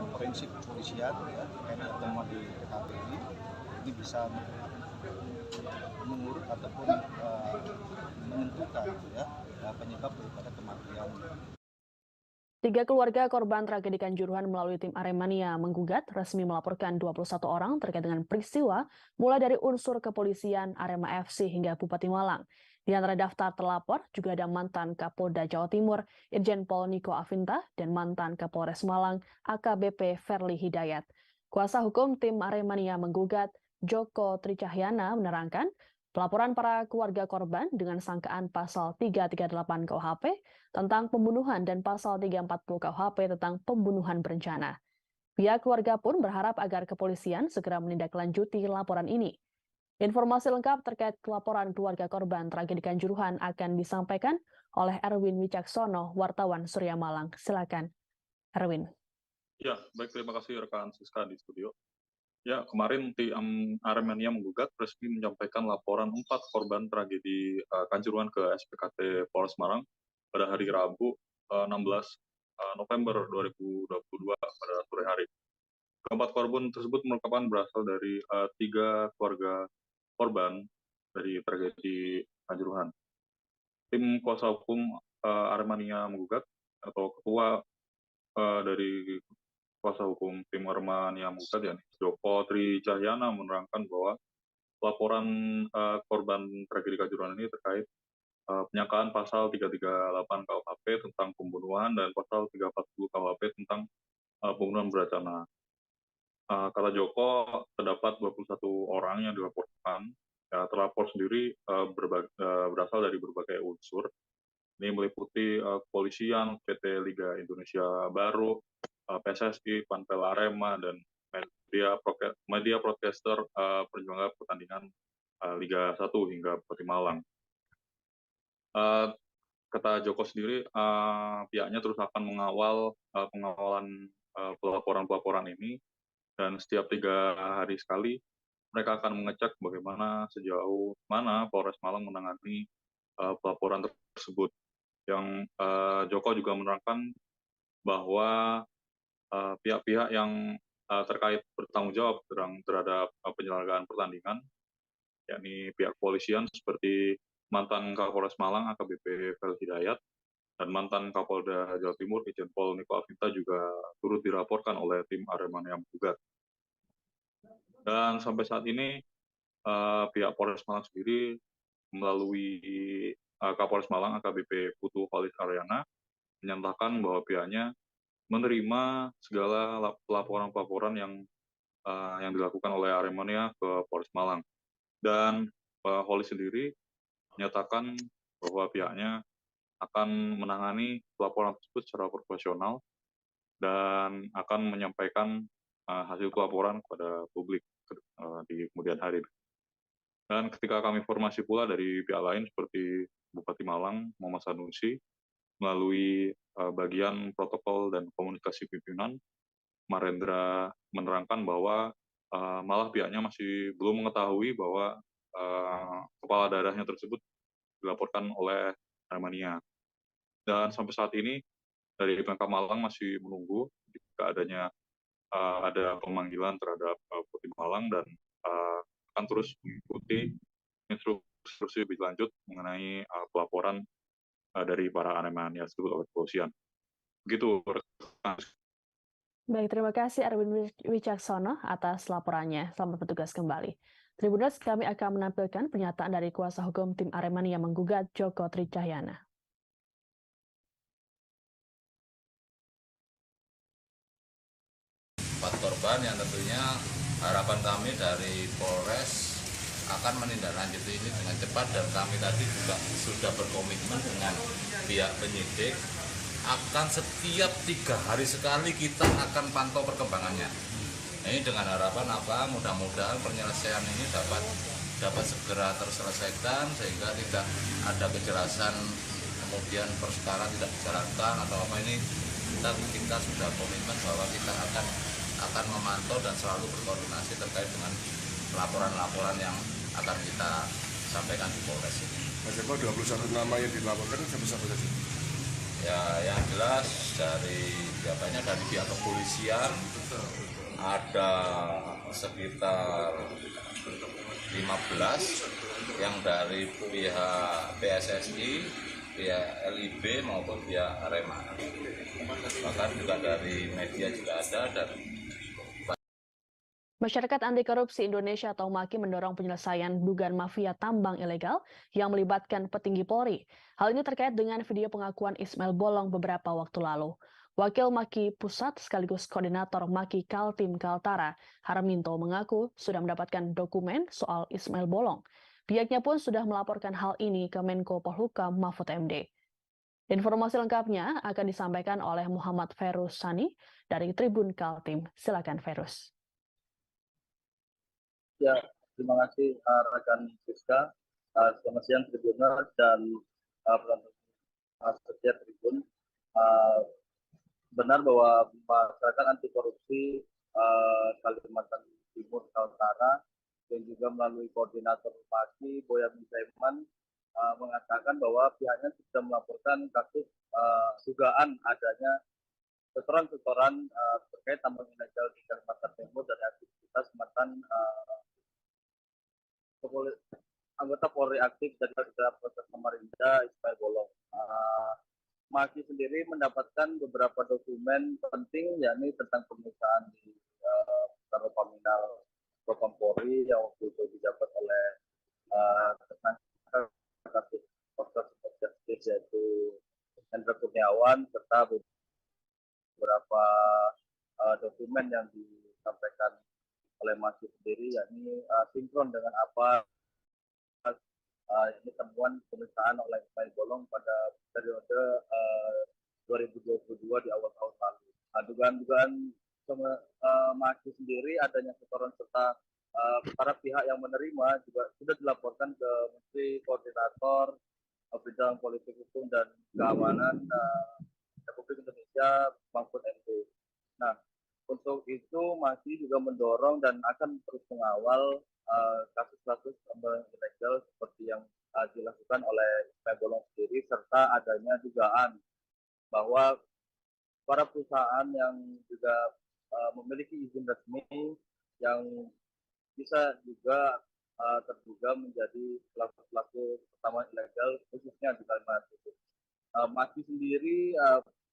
dan forensik kepolisian ya, terkait temuan di TKP ini bisa mengurut ataupun menentukan ya penyebab daripada kematian. 3 keluarga korban tragedi Kanjuruhan melalui tim Aremania menggugat resmi melaporkan 21 orang terkait dengan peristiwa mulai dari unsur kepolisian, Arema FC hingga Bupati Malang. Di antara daftar terlapor juga ada mantan Kapolda Jawa Timur Irjen Pol Niko Afinta dan mantan Kapolres Malang AKBP Ferli Hidayat. Kuasa hukum tim Aremania menggugat Joko Tricahyana menerangkan pelaporan para keluarga korban dengan sangkaan pasal 338 KUHP tentang pembunuhan dan pasal 340 KUHP tentang pembunuhan berencana. Pihak keluarga pun berharap agar kepolisian segera menindaklanjuti laporan ini. Informasi lengkap terkait laporan keluarga korban tragedi Kanjuruhan akan disampaikan oleh Erwin Wicaksono, wartawan Surya Malang. Silakan, Erwin. Ya, baik, terima kasih rekan Siska di studio. Ya, kemarin tim Aremania menggugat resmi menyampaikan laporan 4 korban tragedi Kanjuruhan ke SPKT Polres Malang pada hari Rabu 16 November 2022 pada sore hari. Keempat korban tersebut merupakan berasal dari 3 keluarga korban dari tragedi Kanjuruhan. Tim kuasa hukum Aremania menggugat atau ketua dari kuasa hukum tim Aremania menggugat, yakni Joko Tricahyana, menerangkan bahwa laporan korban tragedi Kanjuruhan ini terkait penyangkaan pasal 338 KUHP tentang pembunuhan dan pasal 340 KUHP tentang pembunuhan berencana. Kata Joko, terdapat 21 orang yang dilaporkan. Ya, terlapor sendiri berasal dari berbagai unsur. Ini meliputi kepolisian, PT Liga Indonesia Baru, PSSI, Panpel Arema, dan media broadcaster penyelenggara pertandingan Liga 1 hingga Bupati Malang. Kata Joko sendiri, pihaknya terus akan mengawal pengawalan pelaporan-pelaporan ini, dan setiap 3 hari sekali mereka akan mengecek bagaimana sejauh mana Polres Malang menangani pelaporan tersebut. Yang Joko juga menerangkan bahwa pihak-pihak yang terkait bertanggung jawab terhadap penyelenggaraan pertandingan, yakni pihak kepolisian seperti mantan Kapolres Malang AKBP Ferli Hidayat dan mantan Kapolda Jawa Timur Irjen Pol Niko Afinta juga turut dilaporkan oleh tim Aremania yang menggugat. Dan sampai saat ini pihak Polres Malang sendiri melalui Kapolres Malang AKBP Putu Khalid Aryana menyatakan bahwa pihaknya menerima segala pelaporan-pelaporan yang dilakukan oleh Aremania ke Polres Malang. Dan Khalid sendiri menyatakan bahwa pihaknya akan menangani pelaporan tersebut secara profesional dan akan menyampaikan hasil pelaporan kepada publik di kemudian hari. Dan ketika kami informasi pula dari pihak lain seperti Bupati Malang, Muhammad Sanusi, melalui bagian protokol dan komunikasi pimpinan, Marendra menerangkan bahwa malah pihaknya masih belum mengetahui bahwa kepala daerahnya tersebut dilaporkan oleh Aremania. Dan sampai saat ini dari Pemkab Malang masih menunggu jika ada pemanggilan terhadap Bupati Malang dan akan terus mengikuti instruksi lebih lanjut mengenai pelaporan dari para Aremania tersebut oleh kepolisian. Begitu. Baik, terima kasih Erwin Wicaksono atas laporannya. Selamat bertugas kembali. Tribuners, kami akan menampilkan pernyataan dari kuasa hukum tim Aremania yang menggugat Joko Tricahyana. Korban yang tentunya harapan kami dari Polres akan menindaklanjuti ini dengan cepat, dan kami tadi juga sudah berkomitmen dengan pihak penyidik akan setiap 3 hari sekali kita akan pantau perkembangannya. Ini dengan harapan apa? Mudah-mudahan penyelesaian ini dapat segera terselesaikan sehingga tidak ada kejelasan kemudian perkara tidak dijalankan atau apa. Ini kita sudah komitmen bahwa kita akan memantau dan selalu berkoordinasi terkait dengan laporan-laporan yang akan kita sampaikan di Polres ini. Mas Joko, 21 nama yang dilaporkan siapa saja? Ya, yang jelas katanya dari pihak kepolisian ada sekitar 15 yang dari pihak PSSI, pihak LIB maupun pihak Arema. Bahkan juga dari media juga ada dan Masyarakat Anti Korupsi Indonesia atau MAKI mendorong penyelesaian dugaan mafia tambang ilegal yang melibatkan petinggi Polri. Hal ini terkait dengan video pengakuan Ismail Bolong beberapa waktu lalu. Wakil MAKI Pusat sekaligus Koordinator MAKI Kaltim Kaltara, Harminto mengaku sudah mendapatkan dokumen soal Ismail Bolong. Pihaknya pun sudah melaporkan hal ini ke Menko Polhukam Mahfud MD. Informasi lengkapnya akan disampaikan oleh Muhammad Ferus Sani dari Tribun Kaltim. Silakan Ferus. Ya, terima kasih rekan Siska. Selamat siang Tribuners dan penonton setia Tribun. Benar bahwa masyarakat anti korupsi Kalimantan Timur Kaltara dan juga melalui koordinator MAKI Boyamin Saiman mengatakan bahwa pihaknya sudah melaporkan kasus dugaan adanya setoran-setoran terkait tambang ilegal di Kalimantan Timur dari aktivitas mantan anggota Polri aktif dari Kota Samarinda Ismail Bolong. MAKI sendiri mendapatkan beberapa dokumen penting yakni tentang pemeriksaan di Paminal Propam Polri yang waktu itu dijabat oleh tersangka kasus obstruction justice yaitu Hendra Kurniawan serta beberapa dokumen yang disampaikan oleh MAKI sendiri yakni sinkron dengan apa ini temuan pemeriksaan oleh Ismail Bolong pada periode 2022 di awal tahun lalu. Dugaan-dugaan MAKI sendiri adanya setoran serta para pihak yang menerima juga sudah dilaporkan ke Menteri Koordinator Bidang Politik Hukum dan Keamanan Republik Indonesia Mahfud MD. Nah, untuk itu MAKI juga mendorong dan akan terus mengawal kasus-kasus tambang ilegal seperti yang dilakukan oleh Ismail Bolong sendiri serta adanya dugaan bahwa para perusahaan yang juga memiliki izin resmi yang bisa juga terduga menjadi pelaku-pelaku tambang ilegal khususnya di Kalimantan Timur. MAKI sendiri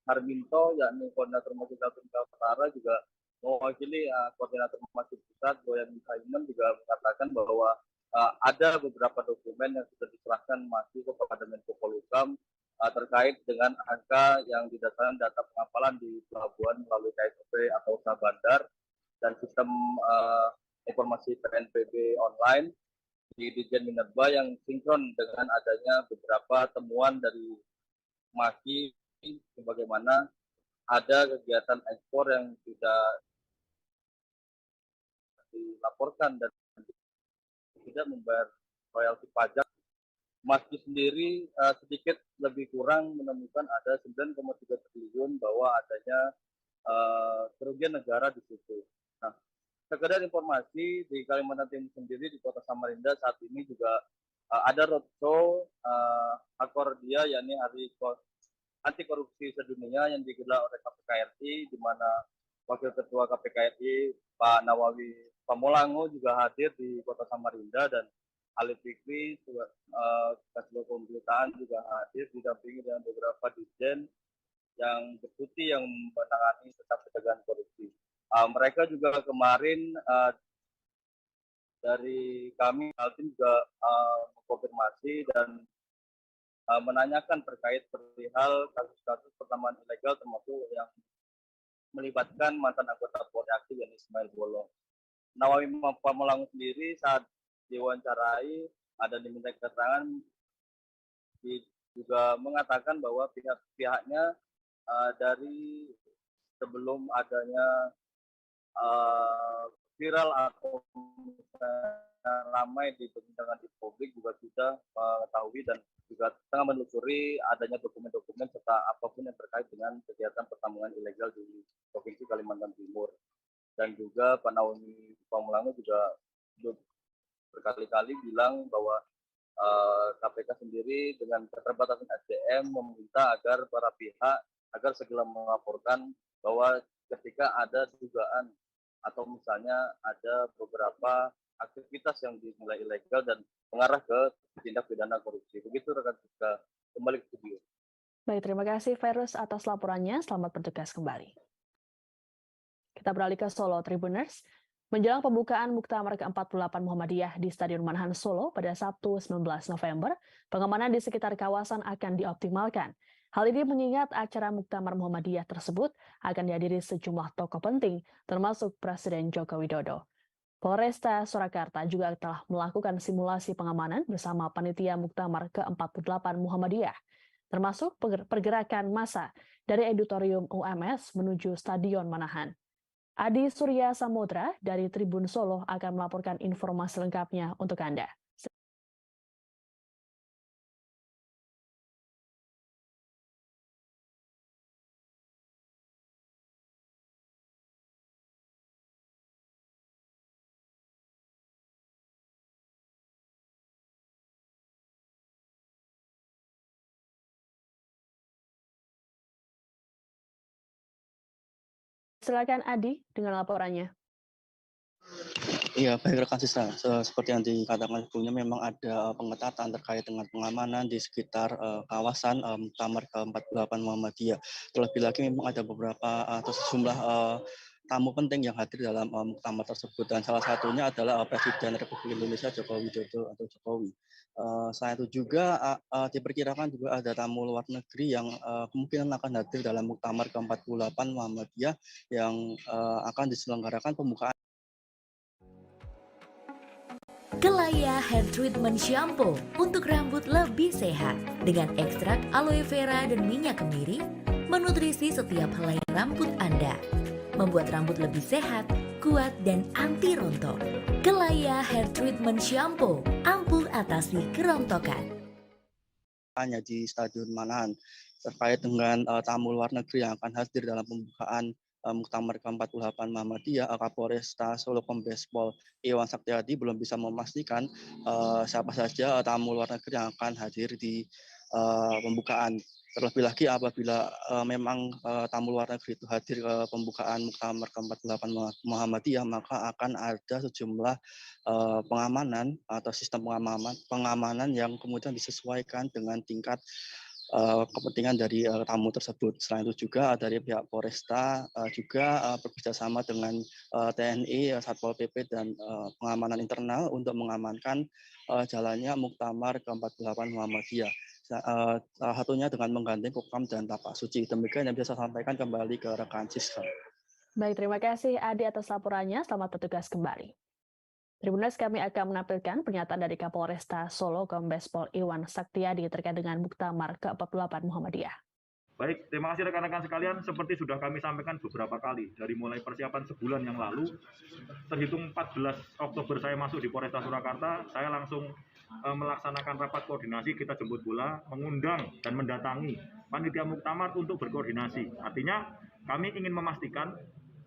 Harminto yakni koordinator MAKI Kaltim Kaltara juga mewakili koordinator MAKI Pusat Boyamin Saiman juga mengatakan bahwa ada beberapa dokumen yang sudah diserahkan MAKI kepada Menko Polhukam terkait dengan angka yang didasarkan data pengapalan di pelabuhan melalui KSP atau usaha bandar dan sistem informasi PNBP online di Ditjen Minerba yang sinkron dengan adanya beberapa temuan dari MAKI sebagaimana ada kegiatan ekspor yang tidak dilaporkan dan tidak membayar royalti pajak. MAKI sendiri sedikit lebih kurang menemukan ada 9,3 triliun bahwa adanya kerugian negara di situ. Nah, sekedar informasi di Kalimantan Timur sendiri di Kota Samarinda saat ini juga ada roadshow Akordia yakni Hari Anti Korupsi Sedunia yang digelar oleh KPKRI di mana Wakil Ketua KPKRI Pak Nawawi Pamolango juga hadir di Kota Samarinda dan Ali Fikri Kasih Pemberitaan juga hadir didampingi dengan beberapa dirjen yang deputi yang menangani tentang pencegahan korupsi. Mereka juga kemarin dari kami Kaltim juga mengkonfirmasi dan menanyakan terkait perihal kasus-kasus pertambangan ilegal termasuk yang melibatkan mantan anggota Polri aktif yakni Ismail Bolong. Nawawi Pamolango sendiri saat diwawancarai ada diminta keterangan juga mengatakan bahwa pihaknya dari sebelum adanya viral atau ramai di perbincangan di publik juga sudah mengetahui dan juga tengah menelusuri adanya dokumen-dokumen serta apapun yang terkait dengan kegiatan pertambangan ilegal di Provinsi Kalimantan Timur. Dan juga Pak Nawawi Pamolango juga berkali-kali bilang bahwa KPK sendiri dengan keterbatasan SDM meminta agar para pihak agar segera melaporkan bahwa ketika ada dugaan atau misalnya ada beberapa aktivitas yang dinilai ilegal dan mengarah ke tindak pidana korupsi. Begitu rekan kita, kembali ke studio. Baik, terima kasih Ferus atas laporannya. Selamat bertugas kembali. Kita beralih ke Solo Tribuners. Menjelang pembukaan Muktamar ke-48 Muhammadiyah di Stadion Manahan Solo pada Sabtu 19 November, pengamanan di sekitar kawasan akan dioptimalkan. Hal ini mengingat acara Muktamar Muhammadiyah tersebut akan dihadiri sejumlah tokoh penting, termasuk Presiden Joko Widodo. Polresta Surakarta juga telah melakukan simulasi pengamanan bersama panitia Muktamar ke-48 Muhammadiyah, termasuk pergerakan massa dari Auditorium UMS menuju Stadion Manahan. Adi Surya Samudra dari Tribun Solo akan melaporkan informasi lengkapnya untuk Anda. Silakan Adi dengan laporannya. Iya, baik rekan sisa. Seperti yang dikatakan sebelumnya, memang ada pengetatan terkait dengan pengamanan di sekitar kawasan Muktamar ke-48 Muhammadiyah. Terlebih lagi memang ada beberapa atau sejumlah tamu penting yang hadir dalam muktamar tersebut, dan salah satunya adalah Presiden Republik Indonesia Joko Widodo atau Jokowi. Selain itu juga diperkirakan juga ada tamu luar negeri yang kemungkinan akan hadir dalam Muktamar ke-48 Muhammadiyah yang akan diselenggarakan pembukaan. Kelaya Hair Treatment Shampoo untuk rambut lebih sehat dengan ekstrak aloe vera dan minyak kemiri, menutrisi setiap helai rambut Anda, membuat rambut lebih sehat, kuat dan anti rontok. Kelaya Hair Treatment Shampoo ampuh atasi kerontokan. Hanya di Stadion Manahan terkait dengan tamu luar negeri yang akan hadir dalam pembukaan Muktamar ke-48 Muhammadiyah, Kapolresta Solo Kombes Pol Iwan Saktiadi belum bisa memastikan siapa saja tamu luar negeri yang akan hadir di pembukaan. Terlebih lagi apabila memang tamu luar negeri itu hadir ke pembukaan Muktamar ke-48 Muhammadiyah, maka akan ada sejumlah pengamanan atau sistem pengamanan yang kemudian disesuaikan dengan tingkat kepentingan dari tamu tersebut. Selain itu juga dari pihak Polresta juga bekerjasama dengan TNI, Satpol PP dan pengamanan internal untuk mengamankan jalannya Muktamar ke-48 Muhammadiyah. Salah satunya dengan menggandeng Kopkam dan Tapak Suci. Demikian yang bisa saya sampaikan, kembali ke rekan Siska. Baik, terima kasih Adi atas laporannya. Selamat bertugas kembali. Tribuners, kami akan menampilkan pernyataan dari Kapolresta Solo Kombes Pol Iwan Saktiadi terkait dengan Muktamar ke-48 Muhammadiyah. Baik, terima kasih rekan-rekan sekalian. Seperti sudah kami sampaikan beberapa kali, dari mulai persiapan sebulan yang lalu, terhitung 14 Oktober saya masuk di Polresta Surakarta, saya langsung melaksanakan rapat koordinasi, kita jemput bola, mengundang dan mendatangi panitia Muktamar untuk berkoordinasi. Artinya, kami ingin memastikan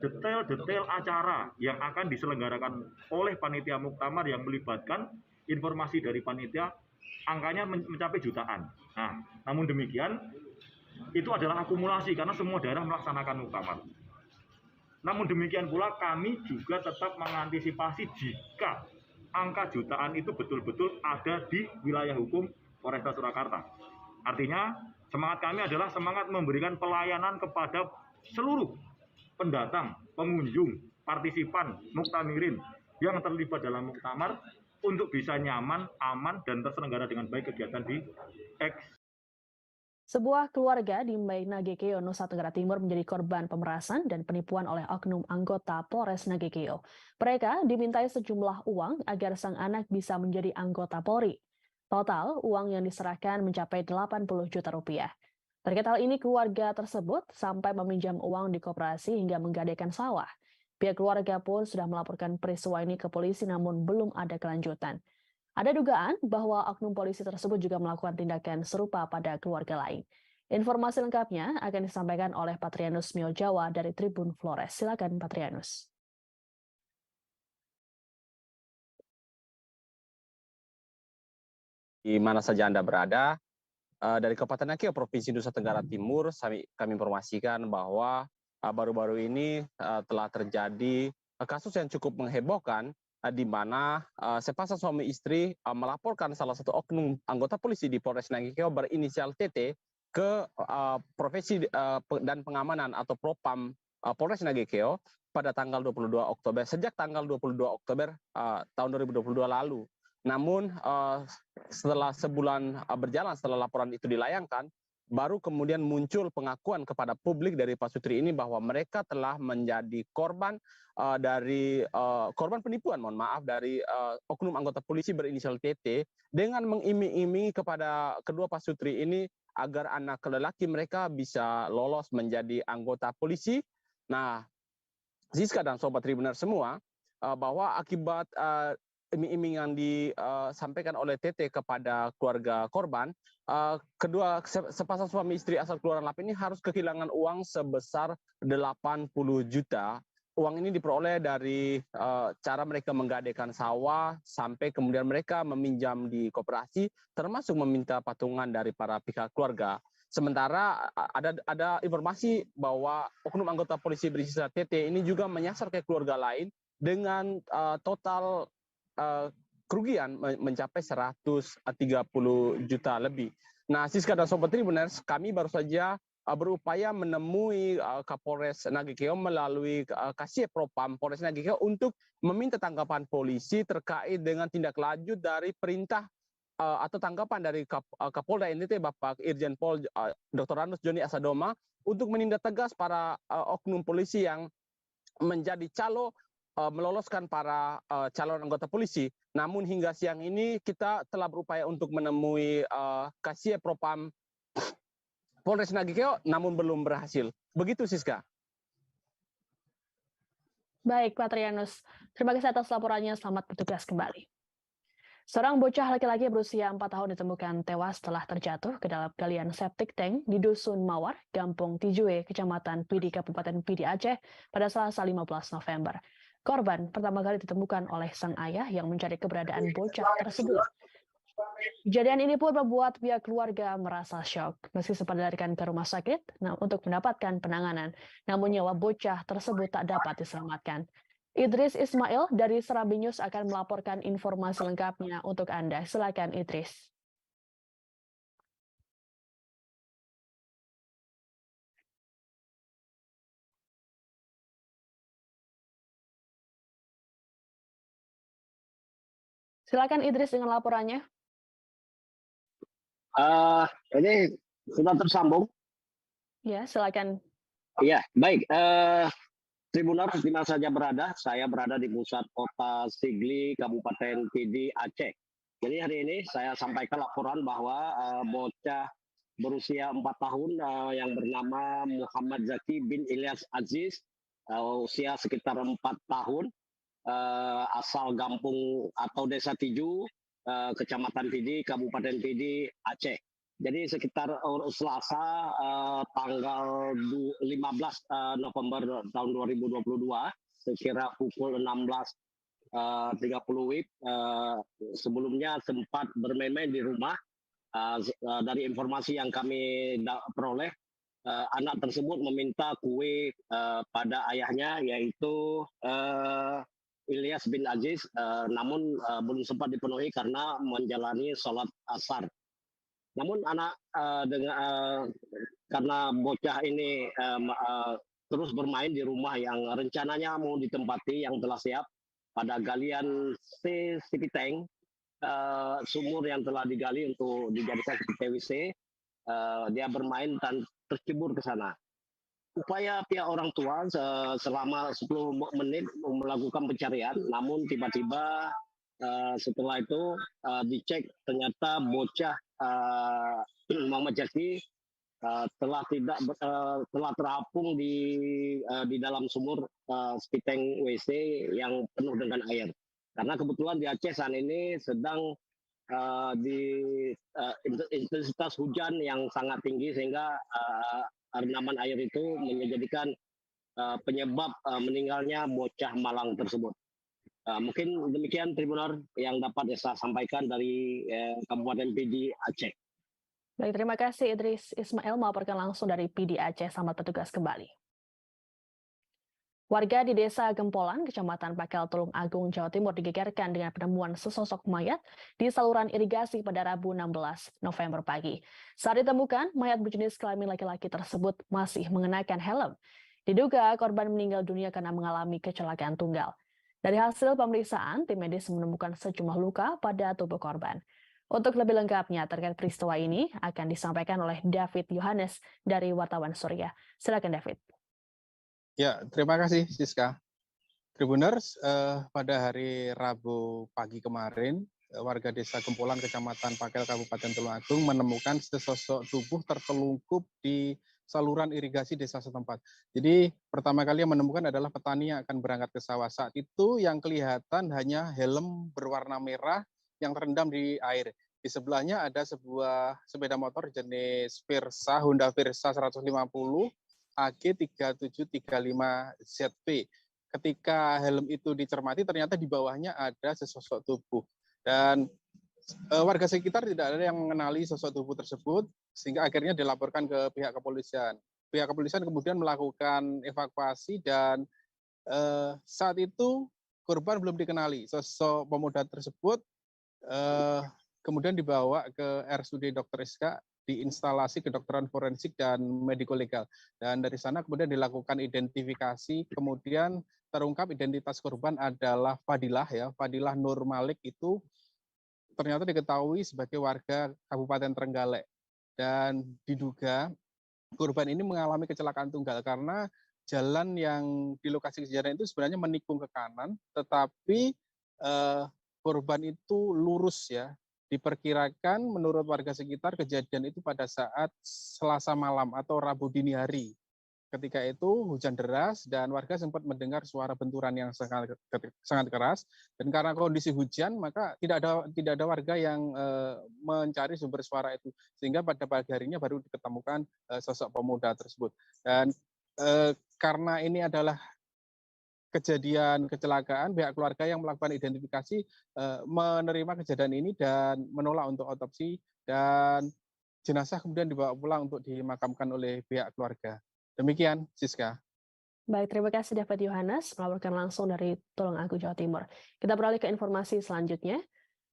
detail-detail acara yang akan diselenggarakan oleh panitia Muktamar yang melibatkan informasi dari panitia, angkanya mencapai jutaan. Nah, namun demikian, itu adalah akumulasi karena semua daerah melaksanakan Muktamar. Namun demikian pula kami juga tetap mengantisipasi jika angka jutaan itu betul-betul ada di wilayah hukum Polresta Surakarta. Artinya, semangat kami adalah semangat memberikan pelayanan kepada seluruh pendatang, pengunjung, partisipan, muktamirin yang terlibat dalam muktamar untuk bisa nyaman, aman, dan terselenggara dengan baik kegiatan di X. Sebuah keluarga di Nagekeo, Nusa Tenggara Timur menjadi korban pemerasan dan penipuan oleh oknum anggota Polres Nagekeo. Mereka dimintai sejumlah uang agar sang anak bisa menjadi anggota Polri. Total uang yang diserahkan mencapai 80 juta rupiah. Terkait hal ini, keluarga tersebut sampai meminjam uang di koperasi hingga menggadaikan sawah. Pihak keluarga pun sudah melaporkan peristiwa ini ke polisi, namun belum ada kelanjutan. Ada dugaan bahwa oknum polisi tersebut juga melakukan tindakan serupa pada keluarga lain. Informasi lengkapnya akan disampaikan oleh Patrianus Mio Jawa dari Tribun Flores. Silakan Patrianus. di mana saja Anda berada. Dari Kabupaten Akeo, Provinsi Nusa Tenggara Timur, kami informasikan bahwa baru-baru ini telah terjadi kasus yang cukup menghebohkan, di mana sepasang suami istri melaporkan salah satu oknum anggota polisi di Polres Nagekeo berinisial TT ke Profesi dan Pengamanan atau Propam Polres Nagekeo pada tanggal 22 Oktober, sejak tanggal 22 Oktober tahun 2022 lalu. Namun setelah sebulan berjalan setelah laporan itu dilayangkan, baru kemudian muncul pengakuan kepada publik dari Pak Sutri ini bahwa mereka telah menjadi korban dari korban penipuan, dari oknum anggota polisi berinisial TT dengan mengiming-imingi kepada kedua Pak Sutri ini agar anak lelaki mereka bisa lolos menjadi anggota polisi. Nah, Siska dan Sobat Tribuner semua, bahwa akibat iming-iming yang disampaikan oleh TT kepada keluarga korban, kedua sepasang suami istri asal Kelurahan Lape ini harus kehilangan uang sebesar 80 juta. Uang ini diperoleh dari cara mereka menggadaikan sawah sampai kemudian mereka meminjam di koperasi, termasuk meminta patungan dari para pihak keluarga. Sementara ada informasi bahwa oknum anggota polisi berinisial TT ini juga menyasar ke keluarga lain dengan total kerugian mencapai 130 juta lebih. Nah, Siska dan Sobat Tribuners, kami baru saja berupaya menemui Kapolres Nagekeo melalui Kasih Propam Polres Nagekeo untuk meminta tanggapan polisi terkait dengan tindak lanjut dari perintah atau tanggapan dari Kapolda NTT Bapak Irjen Pol Dr. Ranus Joni Asadoma untuk menindak tegas para oknum polisi yang menjadi calo meloloskan para calon anggota polisi. Namun hingga siang ini kita telah berupaya untuk menemui Kasih Propam Polres Nagekeo, namun belum berhasil. Begitu, Siska. Baik, Pak Trianus. Terima kasih atas laporannya. Selamat bertugas kembali. Seorang bocah laki-laki berusia 4 tahun ditemukan tewas setelah terjatuh ke dalam galian septic tank di Dusun Mawar, Gampung Tijue, Kecamatan Pidi, Kabupaten Pidi, Aceh, pada Selasa 15 November. Korban pertama kali ditemukan oleh sang ayah yang mencari keberadaan bocah tersebut. Kejadian ini pun membuat pihak keluarga merasa syok. Meski sempat dilarikan ke rumah sakit untuk mendapatkan penanganan, namun nyawa bocah tersebut tak dapat diselamatkan. Idris Ismail dari Serambi News akan melaporkan informasi lengkapnya untuk Anda. Silakan Idris. Silakan Idris dengan laporannya. Ini sudah tersambung. Ya, silakan. Iya, baik. Tribuners di mana saja berada, saya berada di pusat kota Sigli, Kabupaten Pidi, Aceh. Jadi hari ini saya sampaikan laporan bahwa bocah berusia 4 tahun yang bernama Muhammad Zaki bin Ilyas Aziz, usia sekitar 4 tahun, asal Gampung atau Desa Tiju, Kecamatan Pidi, Kabupaten Pidi, Aceh. Jadi sekitar Selasa tanggal 15 November tahun 2022, sekira pukul 16.30 WIB, sebelumnya sempat bermain-main di rumah. Dari informasi yang kami peroleh, anak tersebut meminta kue pada ayahnya, yaitu Ilyas bin Aziz, namun belum sempat dipenuhi karena menjalani sholat asar. Namun anak karena bocah ini terus bermain di rumah yang rencananya mau ditempati yang telah siap pada galian septic tank, sumur yang telah digali untuk dijadikan PWC, dia bermain dan tercebur ke sana. Upaya pihak orang tua selama 10 menit melakukan pencarian, namun tiba-tiba setelah itu dicek ternyata bocah Muhammad Zaki telah terapung di dalam sumur septic tank WC yang penuh dengan air. Karena kebetulan di Aceh saat ini sedang di intensitas hujan yang sangat tinggi sehingga rendaman air itu menjadikan penyebab meninggalnya bocah malang tersebut. Mungkin demikian Tribunor yang dapat saya sampaikan dari Kabupaten PD Aceh. Baik, terima kasih Idris Ismail melaporkan langsung dari PD Aceh. Selamat bertugas kembali. Warga di Desa Gempolan, Kecamatan Pakel, Tulung Agung, Jawa Timur digegerkan dengan penemuan sesosok mayat di saluran irigasi pada Rabu 16 November pagi. Saat ditemukan, mayat berjenis kelamin laki-laki tersebut masih mengenakan helm. Diduga korban meninggal dunia karena mengalami kecelakaan tunggal. Dari hasil pemeriksaan, tim medis menemukan sejumlah luka pada tubuh korban. Untuk lebih lengkapnya terkait peristiwa ini akan disampaikan oleh David Yohanes dari Wartawan Surya. Silakan David. Ya, terima kasih Siska. Tribuners, pada hari Rabu pagi kemarin, warga Desa Gempolan, Kecamatan Pakel, Kabupaten Tulung Agung menemukan sesosok tubuh tertelungkup di saluran irigasi desa setempat. Jadi pertama kali yang menemukan adalah petani yang akan berangkat ke sawah. Saat itu yang kelihatan hanya helm berwarna merah yang terendam di air. Di sebelahnya ada sebuah sepeda motor jenis Versa, Honda Versa 150, AG 3735ZP. Ketika helm itu dicermati, ternyata di bawahnya ada sesosok tubuh. Dan warga sekitar tidak ada yang mengenali sosok tubuh tersebut, sehingga akhirnya dilaporkan ke pihak kepolisian. Pihak kepolisian kemudian melakukan evakuasi dan saat itu korban belum dikenali. Sosok pemuda tersebut kemudian dibawa ke RSUD Dr. SK di instalasi kedokteran forensik dan mediko-legal. Dan dari sana kemudian dilakukan identifikasi, kemudian terungkap identitas korban adalah Fadilah, ya, Fadilah Nur Malik itu ternyata diketahui sebagai warga Kabupaten Trenggalek. Dan diduga korban ini mengalami kecelakaan tunggal karena jalan yang di lokasi kejadian itu sebenarnya menikung ke kanan, tetapi korban itu lurus, ya. Diperkirakan menurut warga sekitar kejadian itu pada saat Selasa malam atau Rabu dini hari. Ketika itu hujan deras dan warga sempat mendengar suara benturan yang sangat keras. Dan karena kondisi hujan, maka tidak ada warga yang mencari sumber suara itu. Sehingga pada pagi harinya baru diketemukan sosok pemuda tersebut. Dan karena ini adalah kejadian kecelakaan, pihak keluarga yang melakukan identifikasi menerima kejadian ini dan menolak untuk otopsi, dan jenazah kemudian dibawa pulang untuk dimakamkan oleh pihak keluarga. Demikian, Siska. Baik, terima kasih David Yohanes melaporkan langsung dari Tulung Agung, Jawa Timur. Kita beralih ke informasi selanjutnya.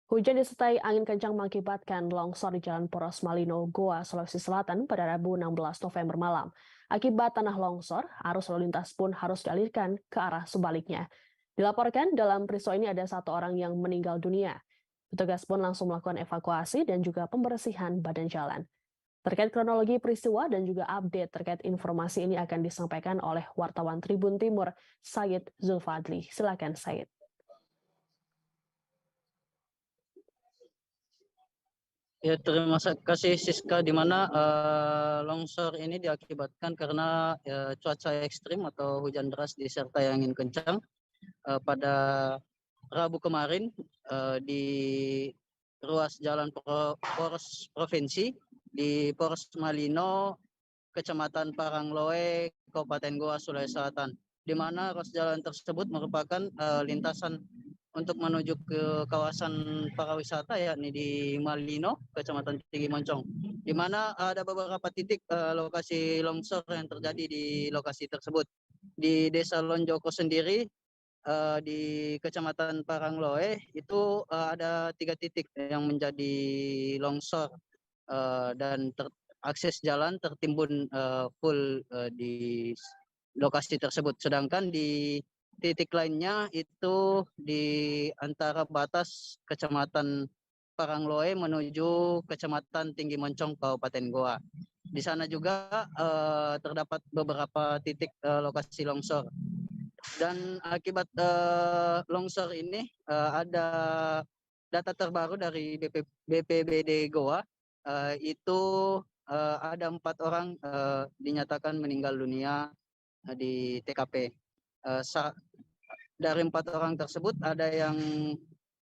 Hujan disertai angin kencang mengakibatkan longsor di Jalan Poros Malino, Goa, Sulawesi Selatan pada Rabu 16 November malam. Akibat tanah longsor, arus lalu lintas pun harus dialihkan ke arah sebaliknya. Dilaporkan dalam peristiwa ini ada 1 orang yang meninggal dunia. Petugas pun langsung melakukan evakuasi dan juga pembersihan badan jalan. Terkait kronologi peristiwa dan juga update terkait informasi ini akan disampaikan oleh wartawan Tribun Timur, Said Zulfadli. Silakan Said. Ya, terima kasih Siska, di mana longsor ini diakibatkan karena cuaca ekstrim atau hujan deras disertai angin kencang pada Rabu kemarin di ruas jalan Poros Provinsi di Poros Malino, Kecamatan Parangloe, Kabupaten Goa, Sulawesi Selatan, di mana ruas jalan tersebut merupakan lintasan untuk menuju ke kawasan pariwisata, yakni di Malino, Kecamatan Tinggi Moncong, di mana ada beberapa titik lokasi longsor yang terjadi di lokasi tersebut. Di Desa Lonjoko sendiri, di Kecamatan Parangloe, itu ada 3 titik yang menjadi longsor dan akses jalan tertimbun full di lokasi tersebut. Sedangkan di titik lainnya itu di antara batas Kecamatan Parangloe menuju Kecamatan Tinggi Moncong, Kabupaten Goa. Di sana juga terdapat beberapa titik lokasi longsor. Dan akibat longsor ini ada data terbaru dari BPBD Goa, itu ada 4 orang dinyatakan meninggal dunia di TKP. Dari 4 orang tersebut ada yang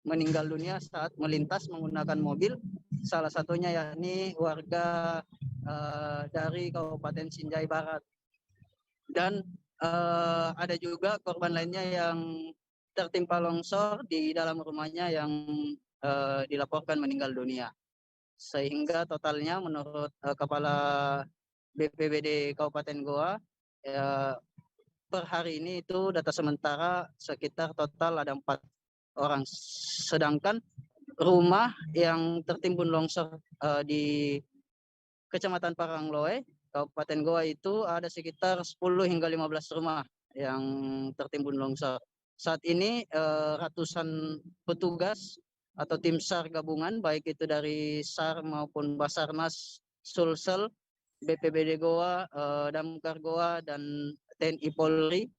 meninggal dunia saat melintas menggunakan mobil, salah satunya yakni warga dari Kabupaten Sinjai Barat. Dan ada juga korban lainnya yang tertimpa longsor di dalam rumahnya yang dilaporkan meninggal dunia. Sehingga totalnya menurut Kepala BPBD Kabupaten Goa per hari ini itu data sementara sekitar total ada 4 orang. Sedangkan rumah yang tertimbun longsor di Kecamatan Parangloe, Kabupaten Goa itu ada sekitar 10 hingga 15 rumah yang tertimbun longsor. Saat ini ratusan petugas atau tim SAR gabungan, baik itu dari SAR maupun Basarnas, Sulsel, BPBD Goa, Damkar Goa, dan TNI Polri,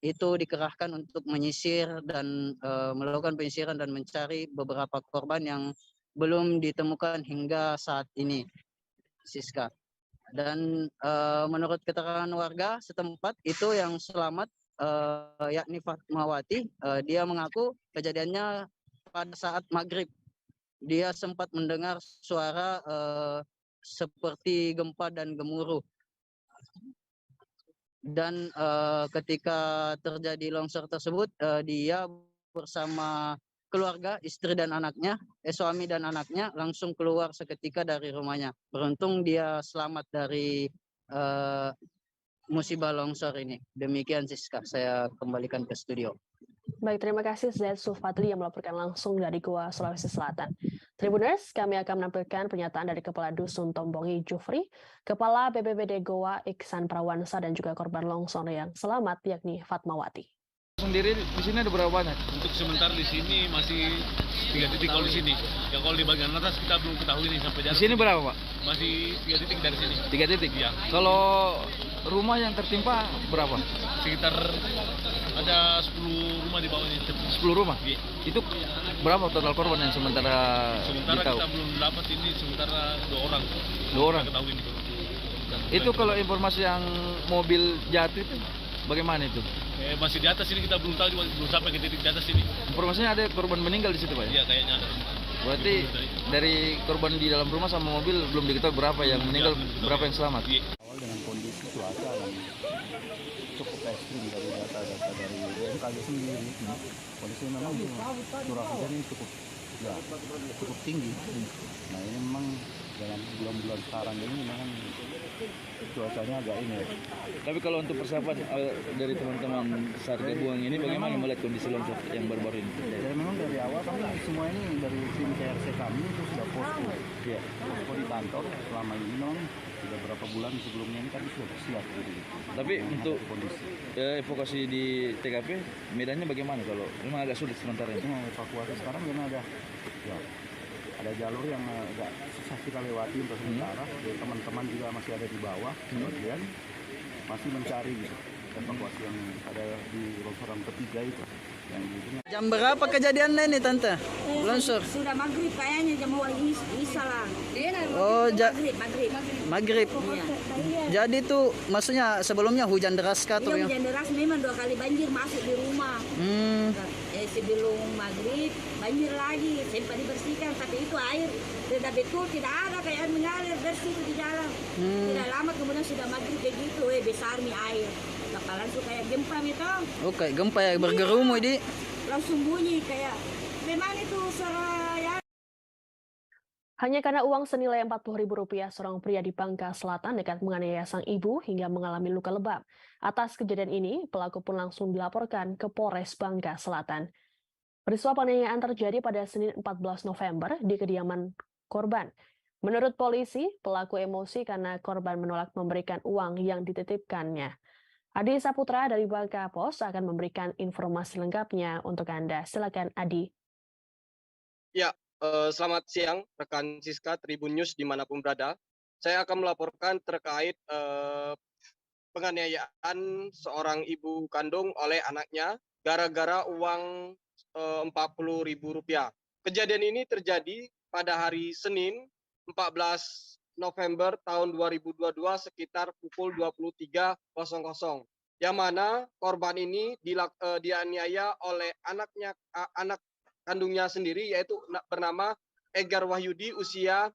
itu dikerahkan untuk menyisir dan melakukan penyisiran dan mencari beberapa korban yang belum ditemukan hingga saat ini, Siska. Dan menurut keterangan warga setempat itu yang selamat yakni Fatmawati, dia mengaku kejadiannya pada saat maghrib. Dia sempat mendengar suara seperti gempa dan gemuruh. Dan ketika terjadi longsor tersebut, dia bersama keluarga, istri dan anaknya, suami dan anaknya langsung keluar seketika dari rumahnya. Beruntung dia selamat dari musibah longsor ini. Demikian Siska, saya kembalikan ke studio. Baik, terima kasih Zaid Sufatli yang melaporkan langsung dari Goa, Sulawesi Selatan. Tribuners, kami akan menampilkan pernyataan dari Kepala Dusun Tombongi Jufri, Kepala BPBD Goa Iksan Prawansa, dan juga korban longsor yang selamat yakni Fatmawati. Sendiri di sini ada berapa banyak? Untuk sementara di sini masih 3 titik kalau di sini. Ya kalau di bagian atas kita belum ketahui nih sampai Di sini berapa, Pak? Masih 3 titik dari sini. 3 titik? Ya. Kalau rumah yang tertimpa berapa? Sekitar ada 10 rumah di bawah ini. 10 rumah? Iya. Itu berapa total korban yang sementara kita belum dapat ini, sementara 2 orang. 2 orang? Kita ketahui ini. Itu kalau informasi yang mobil jatuh itu bagaimana itu? Masih di atas ini, kita belum tahu, belum sampai ke titik di atas ini. Informasinya ada korban meninggal di situ, Pak? Iya, kayaknya ada. Berarti dari korban di dalam rumah sama mobil belum diketahui berapa yang meninggal, berapa yang selamat? Iya. Awal dengan kondisi cuaca yang cukup ekstrim dari data-data dari BMKG sendiri, kondisi memang curah hujan ini cukup tinggi. Nah ini memang dalam bulan-bulan sekarang ini memang cuacanya agak ini. Tapi kalau untuk persiapan dari teman-teman SAR gabungan ini bagaimana melihat kondisi longsor yang baru-baru ini? Ya memang dari awal kami semua ini dari tim CRC kami itu sudah posko. Ya, posko di kantor selama ini sudah berapa bulan sebelumnya ini kami sudah bersiap gitu. Tapi untuk evakuasi di TKP medannya bagaimana kalau memang agak sulit sementara ini? Evakuasi sekarang memang ada jalur yang agak susah kita lewati untuk sementara. Jadi teman-teman juga masih ada di bawah, kemudian masih mencari gitu, evakuasi yang ada di longsoran ketiga itu. Jam berapa kejadiannya ini, Tante? Longsor? Sudah maghrib kayaknya, jam awal Isya lah. Oh, maghrib. Iya. Jadi tuh maksudnya sebelumnya hujan deras kah tuh? Iya, hujan deras memang 2 kali banjir masuk di rumah. Sebelum maghrib banjir lagi, sempat dibersihkan, tapi itu air tidak betul, tidak ada kayak air mengalir bersih di jalan. Tidak lama kemudian sudah maghrib begitu, besar nih air. Bakalan tuh kayak gempa gitu. Oke, gempa ya bergerumu di. Langsung bunyi kayak memang itu suara ya. Hanya karena uang senilai Rp40.000, seorang pria di Bangka Selatan nekat menganiaya sang ibu hingga mengalami luka lebam. Atas kejadian ini, pelaku pun langsung dilaporkan ke Polres Bangka Selatan. Peristiwa penganiayaan terjadi pada Senin 14 November di kediaman korban. Menurut polisi, pelaku emosi karena korban menolak memberikan uang yang dititipkannya. Adi Saputra dari Bangka Pos akan memberikan informasi lengkapnya untuk Anda. Silakan, Adi. Ya, selamat siang rekan Siska Tribun News dimanapun berada. Saya akan melaporkan terkait penganiayaan seorang ibu kandung oleh anaknya gara-gara uang Rp40.000. Kejadian ini terjadi pada hari Senin 14 November tahun 2022 sekitar pukul 23.00, yang mana korban ini dianiaya oleh anak kandungnya sendiri, yaitu bernama Egar Wahyudi usia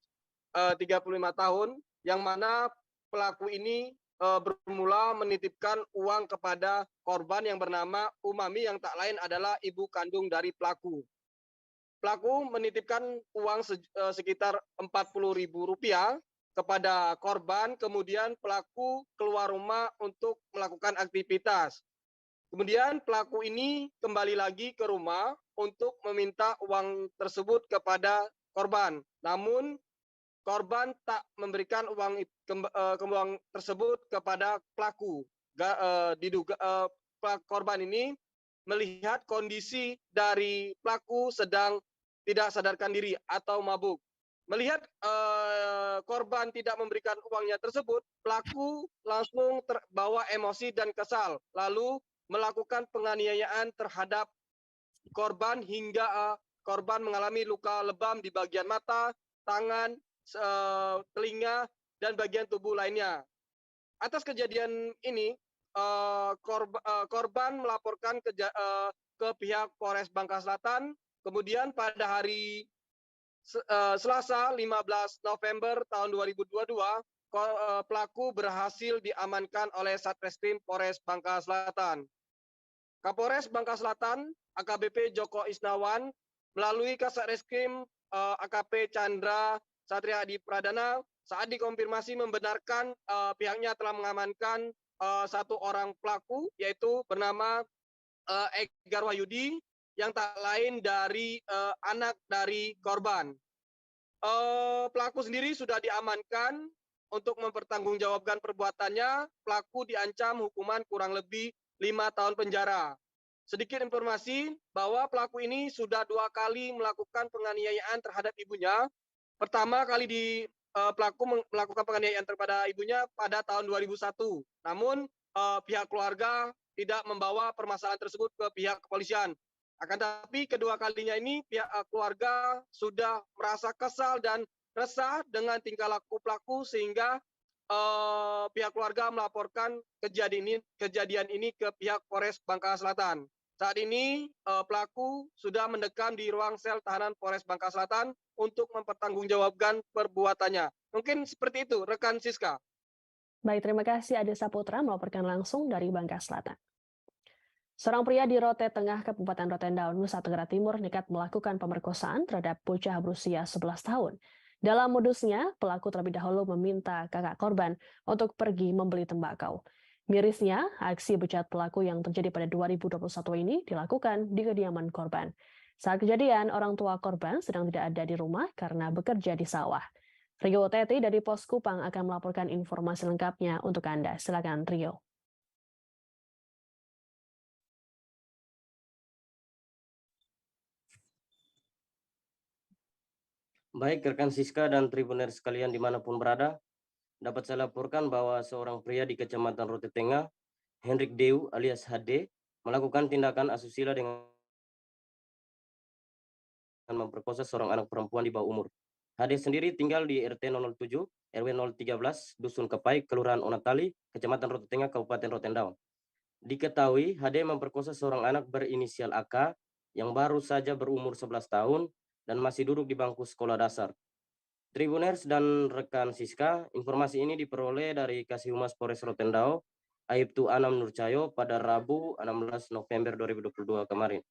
35 tahun, yang mana pelaku ini bermula menitipkan uang kepada korban yang bernama Umami yang tak lain adalah ibu kandung dari pelaku. Pelaku menitipkan uang sekitar Rp40.000 kepada korban, kemudian pelaku keluar rumah untuk melakukan aktivitas. Kemudian pelaku ini kembali lagi ke rumah untuk meminta uang tersebut kepada korban. Namun korban tak memberikan uang tersebut kepada pelaku. Korban ini melihat kondisi dari pelaku sedang tidak sadarkan diri atau mabuk. Melihat korban tidak memberikan uangnya tersebut, pelaku langsung terbawa emosi dan kesal, lalu melakukan penganiayaan terhadap korban hingga korban mengalami luka lebam di bagian mata, tangan, telinga, dan bagian tubuh lainnya. Atas kejadian ini, korban melaporkan ke pihak Polres Bangka Selatan. Kemudian pada hari Selasa 15 November tahun 2022, pelaku berhasil diamankan oleh Satreskrim Polres Bangka Selatan. Kapolres Bangka Selatan, AKBP Joko Isnawan, melalui Kasat-Reskrim AKP Chandra Satria Adi Pradana, saat dikonfirmasi membenarkan pihaknya telah mengamankan satu orang pelaku, yaitu bernama Egar Wahyudi, yang tak lain dari anak dari korban. Pelaku sendiri sudah diamankan untuk mempertanggungjawabkan perbuatannya. Pelaku diancam hukuman kurang lebih 5 tahun penjara. Sedikit informasi bahwa pelaku ini sudah 2 kali melakukan penganiayaan terhadap ibunya. Pertama kali pelaku melakukan penganiayaan terhadap ibunya pada tahun 2001. Namun pihak keluarga tidak membawa permasalahan tersebut ke pihak kepolisian. Akan tetapi kedua kalinya ini pihak keluarga sudah merasa kesal dan resah dengan tingkah laku pelaku sehingga pihak keluarga melaporkan kejadian ini ke pihak Polres Bangka Selatan. Saat ini pelaku sudah mendekam di ruang sel tahanan Polres Bangka Selatan untuk mempertanggungjawabkan perbuatannya. Mungkin seperti itu, rekan Siska. Baik, terima kasih Ade Saputra melaporkan langsung dari Bangka Selatan. Seorang pria di Rote Tengah, Kabupaten Rotendao, Nusa Tenggara Timur nekat melakukan pemerkosaan terhadap bocah berusia 11 tahun. Dalam modusnya, pelaku terlebih dahulu meminta kakak korban untuk pergi membeli tembakau. Mirisnya, aksi bejat pelaku yang terjadi pada 2021 ini dilakukan di kediaman korban. Saat kejadian, orang tua korban sedang tidak ada di rumah karena bekerja di sawah. Rio Teti dari Pos Kupang akan melaporkan informasi lengkapnya untuk Anda. Silakan, Rio. Baik, rekan Siska dan Tribuner sekalian dimanapun berada, dapat saya laporkan bahwa seorang pria di Kecamatan Rote Tengah, Hendrik Deu alias HD, melakukan tindakan asusila dengan memperkosa seorang anak perempuan di bawah umur. HD sendiri tinggal di RT 007, RW 013, Dusun Kepai, Kelurahan Onatali, Kecamatan Rote Tengah, Kabupaten Rotendao. Diketahui HD memperkosa seorang anak berinisial AK yang baru saja berumur 11 tahun dan masih duduk di bangku sekolah dasar. Tribuners dan rekan Siska, informasi ini diperoleh dari Kasih Humas Polres Rotendao, Aibtu Anam Nurcayo pada Rabu 16 November 2022 kemarin.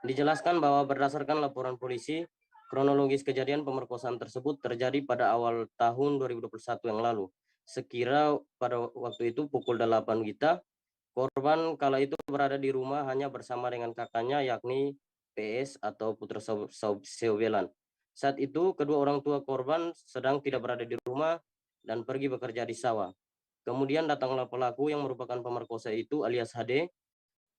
Dijelaskan bahwa berdasarkan laporan polisi, kronologis kejadian pemerkosaan tersebut terjadi pada awal tahun 2021 yang lalu. Sekira pada waktu itu pukul 8 WITA, korban kala itu berada di rumah hanya bersama dengan kakaknya yakni PS atau Putra Seobelan. Saat itu kedua orang tua korban sedang tidak berada di rumah dan pergi bekerja di sawah. Kemudian datanglah pelaku yang merupakan pemerkosa itu alias HD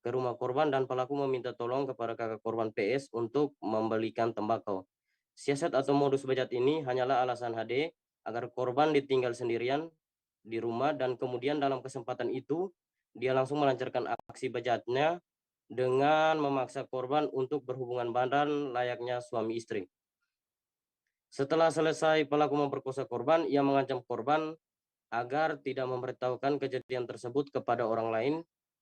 ke rumah korban dan pelaku meminta tolong kepada kakak korban PS untuk membelikan tembakau. Siasat atau modus bejat ini hanyalah alasan HD agar korban ditinggal sendirian di rumah dan kemudian dalam kesempatan itu dia langsung melancarkan aksi bejatnya dengan memaksa korban untuk berhubungan badan layaknya suami istri. Setelah selesai pelaku memperkosa korban, ia mengancam korban agar tidak memberitahukan kejadian tersebut kepada orang lain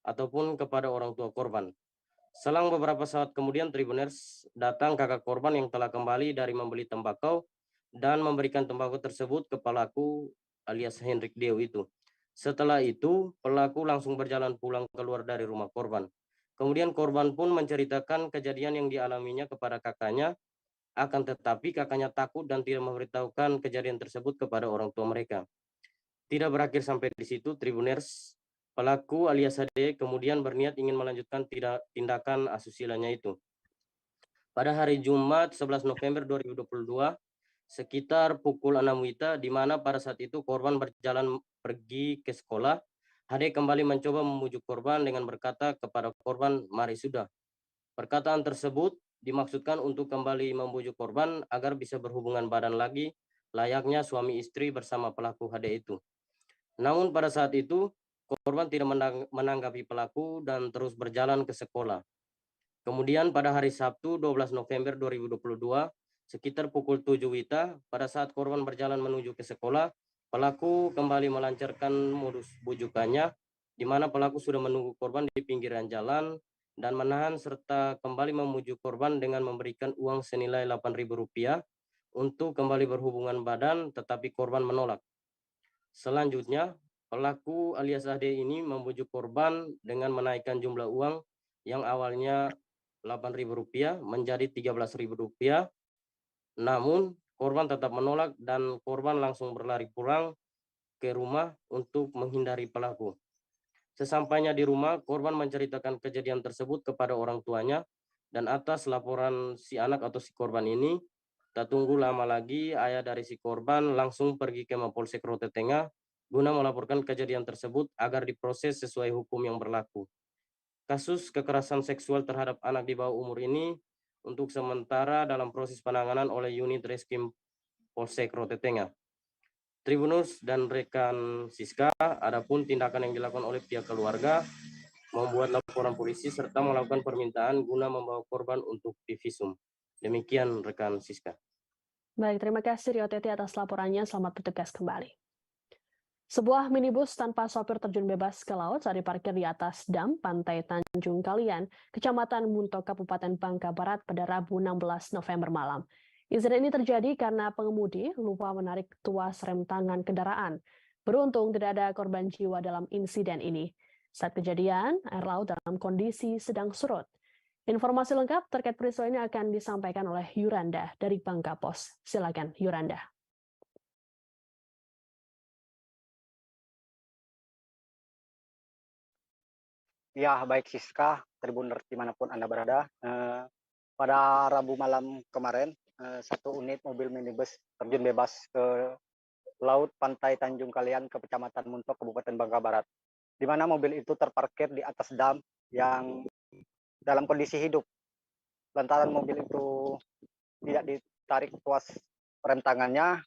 ataupun kepada orang tua korban. Selang beberapa saat kemudian Tribuners datang kakak korban yang telah kembali dari membeli tembakau dan memberikan tembakau tersebut ke pelaku alias Hendrik Deu itu. Setelah itu, pelaku langsung berjalan pulang keluar dari rumah korban. Kemudian korban pun menceritakan kejadian yang dialaminya kepada kakaknya, akan tetapi kakaknya takut dan tidak memberitahukan kejadian tersebut kepada orang tua mereka. Tidak berakhir sampai di situ, Tribuners. Pelaku alias HD kemudian berniat ingin melanjutkan tindakan asusilanya itu. Pada hari Jumat 11 November 2022, sekitar pukul 6 WITA, di mana pada saat itu korban berjalan pergi ke sekolah, HD kembali mencoba membujuk korban dengan berkata kepada korban, "Mari sudah." Perkataan tersebut dimaksudkan untuk kembali membujuk korban agar bisa berhubungan badan lagi, layaknya suami istri bersama pelaku HD itu. Namun pada saat itu, korban tidak menanggapi pelaku dan terus berjalan ke sekolah. Kemudian pada hari Sabtu 12 November 2022, sekitar pukul 7 WITA, pada saat korban berjalan menuju ke sekolah, pelaku kembali melancarkan modus bujukannya, di mana pelaku sudah menunggu korban di pinggiran jalan dan menahan serta kembali memujuk korban dengan memberikan uang senilai Rp8.000 untuk kembali berhubungan badan, tetapi korban menolak. Selanjutnya, pelaku alias HD ini membujuk korban dengan menaikkan jumlah uang yang awalnya Rp8.000 menjadi Rp13.000. Namun, korban tetap menolak dan korban langsung berlari pulang ke rumah untuk menghindari pelaku. Sesampainya di rumah, korban menceritakan kejadian tersebut kepada orang tuanya, dan atas laporan si anak atau si korban ini, tak tunggu lama lagi, ayah dari si korban langsung pergi ke Mapolsek Rote Tengah guna melaporkan kejadian tersebut agar diproses sesuai hukum yang berlaku. Kasus kekerasan seksual terhadap anak di bawah umur ini untuk sementara dalam proses penanganan oleh unit Reskrim Polsek Rote Tengah. Tribunus dan rekan Siska, adapun tindakan yang dilakukan oleh pihak keluarga membuat laporan polisi serta melakukan permintaan guna membawa korban untuk divisum. Demikian rekan Siska. Baik, terima kasih Rio Teti atas laporannya. Selamat bertugas kembali. Sebuah minibus tanpa sopir terjun bebas ke laut saat diparkir di atas dam Pantai Tanjung Kalian, Kecamatan Muntok, Kabupaten Bangka Barat pada Rabu 16 November malam. Insiden ini terjadi karena pengemudi lupa menarik tuas rem tangan kendaraan. Beruntung tidak ada korban jiwa dalam insiden ini. Saat kejadian, air laut dalam kondisi sedang surut. Informasi lengkap terkait peristiwa ini akan disampaikan oleh Yuranda dari Bangka Pos. Silakan Yuranda. Ya, baik Siska, Tribuners dimanapun Anda berada. Pada Rabu malam kemarin, satu unit mobil minibus terjun bebas ke laut Pantai Tanjung Kalian ke Kecamatan Muntok, Kabupaten Bangka Barat, di mana mobil itu terparkir di atas dam yang dalam kondisi hidup. Lantaran mobil itu tidak ditarik tuas rem tangannya,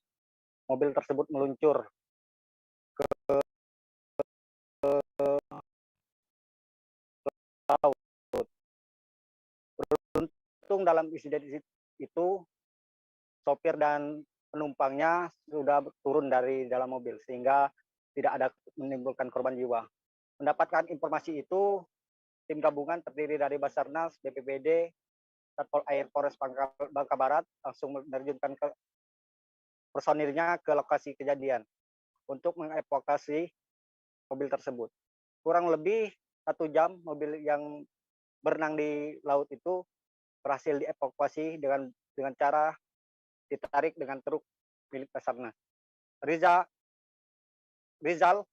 mobil tersebut meluncur ke laut. Beruntung dalam insiden itu, sopir dan penumpangnya sudah turun dari dalam mobil sehingga tidak ada menimbulkan korban jiwa. Mendapatkan informasi itu, tim gabungan terdiri dari Basarnas, BPBD, Satpol Air Polres Bangka Barat langsung menerjunkan personilnya ke lokasi kejadian untuk mengevakuasi mobil tersebut. Kurang lebih 1 jam mobil yang berenang di laut itu berhasil dievakuasi dengan cara ditarik dengan truk milik Basarnas. Rizal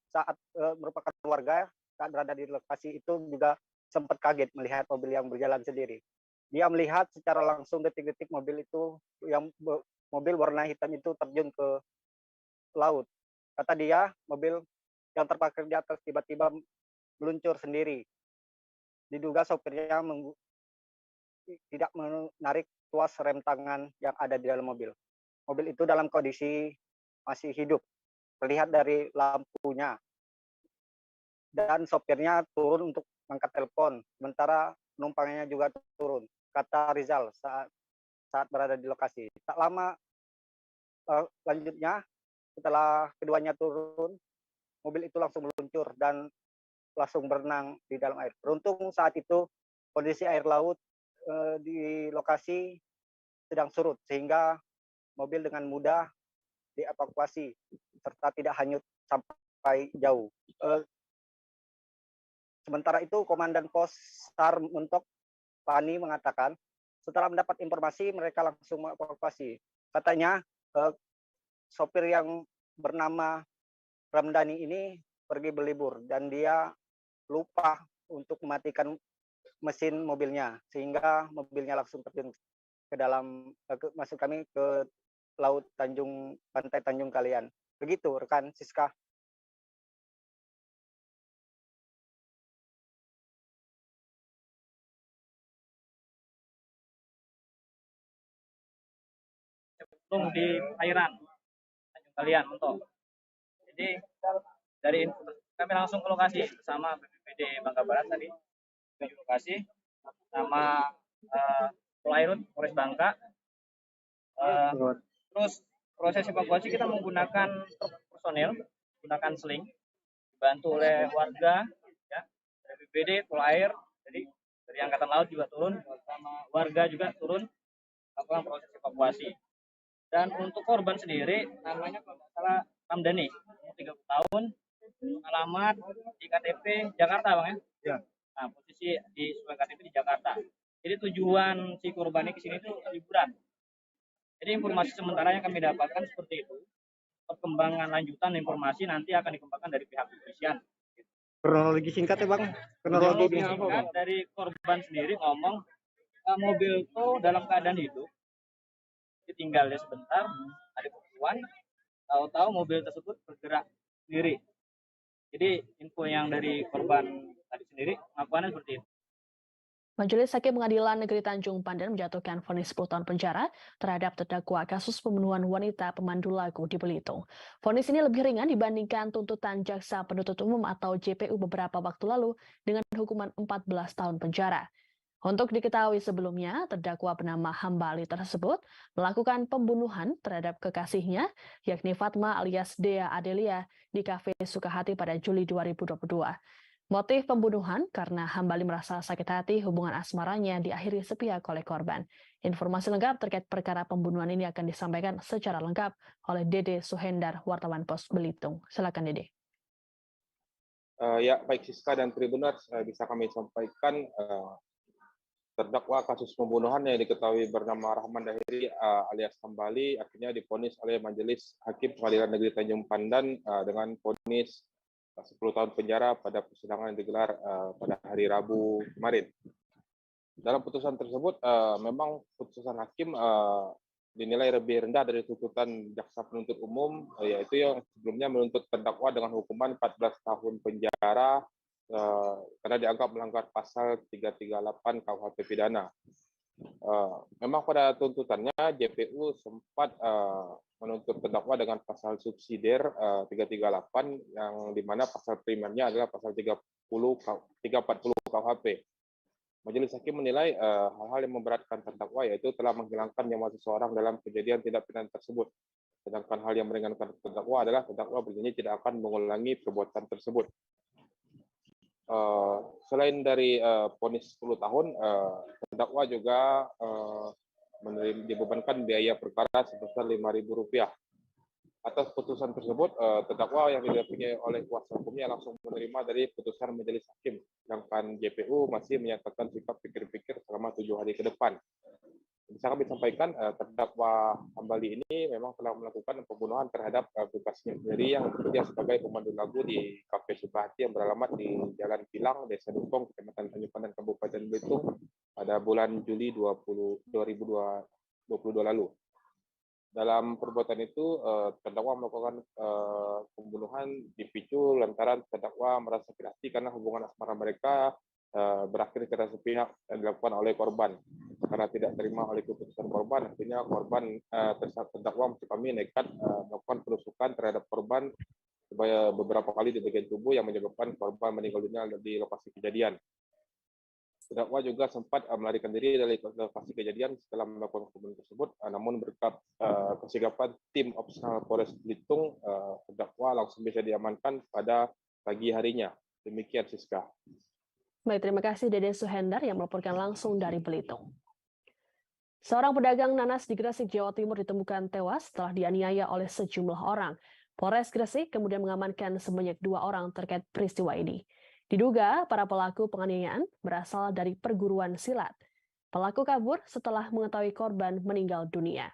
saat merupakan warga saat berada di lokasi itu juga sempat kaget melihat mobil yang berjalan sendiri. Dia melihat secara langsung detik-detik mobil itu, yang mobil warna hitam itu terjun ke laut. Kata dia, mobil yang terparkir di atas tiba-tiba meluncur sendiri. Diduga sopirnya tidak menarik tuas rem tangan yang ada di dalam mobil. Mobil itu dalam kondisi masih hidup, terlihat dari lampunya. Dan sopirnya turun untuk mengangkat telepon, sementara penumpangnya juga turun, kata Rizal saat berada di lokasi. Tak lama lanjutnya, setelah keduanya turun, mobil itu langsung meluncur dan langsung berenang di dalam air. Beruntung saat itu kondisi air laut di lokasi sedang surut, sehingga mobil dengan mudah dievakuasi serta tidak hanyut sampai sampai jauh. Sementara itu, Komandan Pos SAR Mentok Pani mengatakan, setelah mendapat informasi mereka langsung mengevakuasi. Katanya sopir yang bernama Ramdhani ini pergi berlibur dan dia lupa untuk mematikan mesin mobilnya sehingga mobilnya langsung terjun ke dalam maksud kami ke laut pantai Tanjung Kalian. Begitu rekan Siska. Di perairan Tanjung Kalian Mentok. Jadi dari kami langsung ke lokasi bersama BPBD Bangka Barat tadi ke lokasi sama Polairut Polres Bangka. Terus proses evakuasi kita menggunakan personel, menggunakan seling, dibantu oleh warga, ya, BPBD, Polair, jadi dari Angkatan Laut juga turun, sama warga juga turun melakukan proses evakuasi. Dan untuk korban sendiri namanya kalau nggak salah Ramdhani, umur 30 tahun, alamat di KTP Jakarta, Bang ya? Ya. Nah, posisi di sebuah KTP di Jakarta. Jadi tujuan si korban ini ke sini itu liburan. Jadi informasi sementara yang kami dapatkan seperti itu. Perkembangan lanjutan informasi nanti akan dikembangkan dari pihak kepolisian. Kronologi singkat ya Bang? Kronologi singkat dari korban sendiri ngomong mobil itu dalam keadaan hidup. Ditinggal dia sebentar, ada perempuan, tahu-tahu mobil tersebut bergerak sendiri. Jadi info yang dari korban tadi sendiri pengakuannya seperti itu. Majelis Hakim Pengadilan Negeri Tanjung Pandan menjatuhkan vonis 10 tahun penjara terhadap terdakwa kasus pembunuhan wanita pemandu lagu di Belitung. Vonis ini lebih ringan dibandingkan tuntutan Jaksa Penuntut Umum atau JPU beberapa waktu lalu dengan hukuman 14 tahun penjara. Untuk diketahui sebelumnya, terdakwa bernama Hambali tersebut melakukan pembunuhan terhadap kekasihnya, yakni Fatma alias Dea Adelia, di Kafe Sukahati pada Juli 2022. Motif pembunuhan karena Hambali merasa sakit hati hubungan asmaranya diakhiri sepihak oleh korban. Informasi lengkap terkait perkara pembunuhan ini akan disampaikan secara lengkap oleh Dede Suhendar, wartawan Pos Belitung. Silakan Dede. Ya, baik Siska dan Tribuners, bisa kami sampaikan terdakwa kasus pembunuhan yang diketahui bernama Rahman Dahiri alias Hambali akhirnya divonis oleh Majelis Hakim Pengadilan Negeri Tanjung Pandan dengan vonis 10 tahun penjara pada persidangan yang digelar pada hari Rabu kemarin. Dalam putusan tersebut, memang putusan hakim dinilai lebih rendah dari tuntutan Jaksa Penuntut Umum, yaitu yang sebelumnya menuntut terdakwa dengan hukuman 14 tahun penjara karena dianggap melanggar pasal 338 KUHP pidana. Memang pada tuntutannya JPU sempat menuntut terdakwa dengan pasal subsidiar 338 yang dimana pasal primernya adalah pasal 340 KUHP. Majelis Hakim menilai hal-hal yang memberatkan terdakwa yaitu telah menghilangkan nyawa seseorang dalam kejadian tindak pidana tersebut. Sedangkan hal yang meringankan terdakwa adalah terdakwa berjanji tidak akan mengulangi perbuatan tersebut. Selain dari vonis 10 tahun, terdakwa juga dibebankan biaya perkara sebesar Rp5.000. Atas putusan tersebut, terdakwa yang didampingi oleh kuasa hukumnya langsung menerima dari putusan majelis hakim, sedangkan JPU masih menyatakan sikap pikir-pikir selama 7 hari ke depan. Bisa kami sampaikan, terdakwa Hambali ini memang telah melakukan pembunuhan terhadap kekasihnya sendiri yang bekerja sebagai pemandu lagu di Kafe Sukahati yang beralamat di Jalan Pilang, Desa Dukong, Kecamatan Tanjung Pandan, Kabupaten Belitung pada bulan Juli 2022 lalu. Dalam perbuatan itu, terdakwa melakukan pembunuhan dipicu lantaran terdakwa merasa sakit hati karena hubungan asmara mereka berakhir secara sepihak dilakukan oleh korban. Karena tidak terima oleh keputusan korban, akhirnya korban terdakwa maksud kami nekat melakukan penusukan terhadap korban beberapa kali di bagian tubuh yang menyebabkan korban meninggal dunia di lokasi kejadian. Terdakwa juga sempat melarikan diri dari lokasi kejadian setelah melakukan pembunuhan tersebut, namun berkat kesigapan tim operasional Polres Belitung, terdakwa langsung bisa diamankan pada pagi harinya. Demikian Siska. Baik, terima kasih Dede Suhendar yang melaporkan langsung dari Belitung. Seorang pedagang nanas di Gresik, Jawa Timur ditemukan tewas setelah dianiaya oleh sejumlah orang. Polres Gresik kemudian mengamankan sebanyak 2 orang terkait peristiwa ini. Diduga para pelaku penganiayaan berasal dari perguruan silat. Pelaku kabur setelah mengetahui korban meninggal dunia.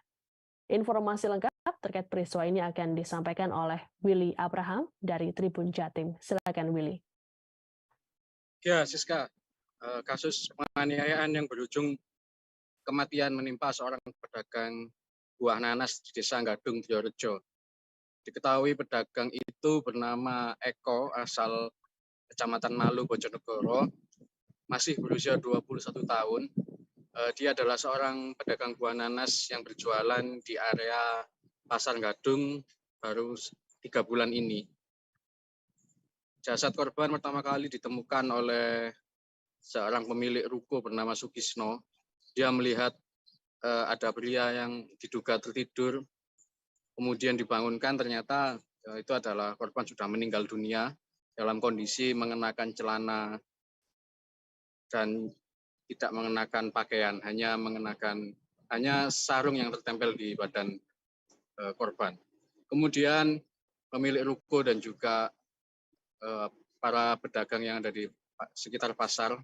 Informasi lengkap terkait peristiwa ini akan disampaikan oleh Willy Abraham dari Tribun Jatim. Silakan Willy. Ya, Siska, kasus penganiayaan yang berujung kematian menimpa seorang pedagang buah nanas di Desa Gadung, Diorejo. Diketahui pedagang itu bernama Eko, asal Kecamatan Malu, Bojonegoro, masih berusia 21 tahun. Dia adalah seorang pedagang buah nanas yang berjualan di area Pasar Gadung baru 3 bulan ini. Jasad korban pertama kali ditemukan oleh seorang pemilik ruko bernama Sukisno. Dia melihat ada pria yang diduga tertidur, kemudian dibangunkan, ternyata itu adalah korban sudah meninggal dunia dalam kondisi mengenakan celana dan tidak mengenakan pakaian, hanya sarung yang tertempel di badan korban. Kemudian pemilik ruko dan juga para pedagang yang ada di sekitar pasar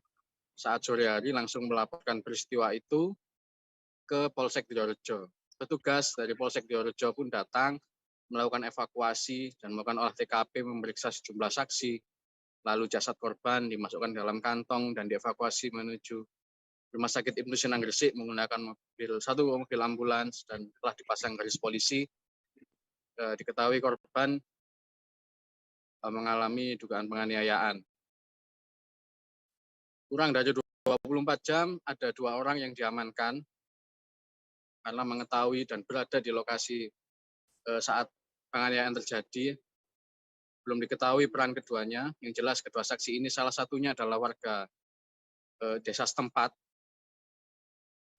saat sore hari langsung melaporkan peristiwa itu ke Polsek Diorejo. Petugas dari Polsek Diorejo pun datang melakukan evakuasi dan melakukan olah TKP, memeriksa sejumlah saksi. Lalu jasad korban dimasukkan dalam kantong dan dievakuasi menuju Rumah Sakit Ibnu Sina Gresik menggunakan satu mobil ambulans dan telah dipasang garis polisi. Diketahui korban mengalami dugaan penganiayaan. Kurang dari 24 jam, ada 2 orang yang diamankan karena mengetahui dan berada di lokasi saat penganiayaan terjadi. Belum diketahui peran keduanya. Yang jelas kedua saksi ini salah satunya adalah warga desa setempat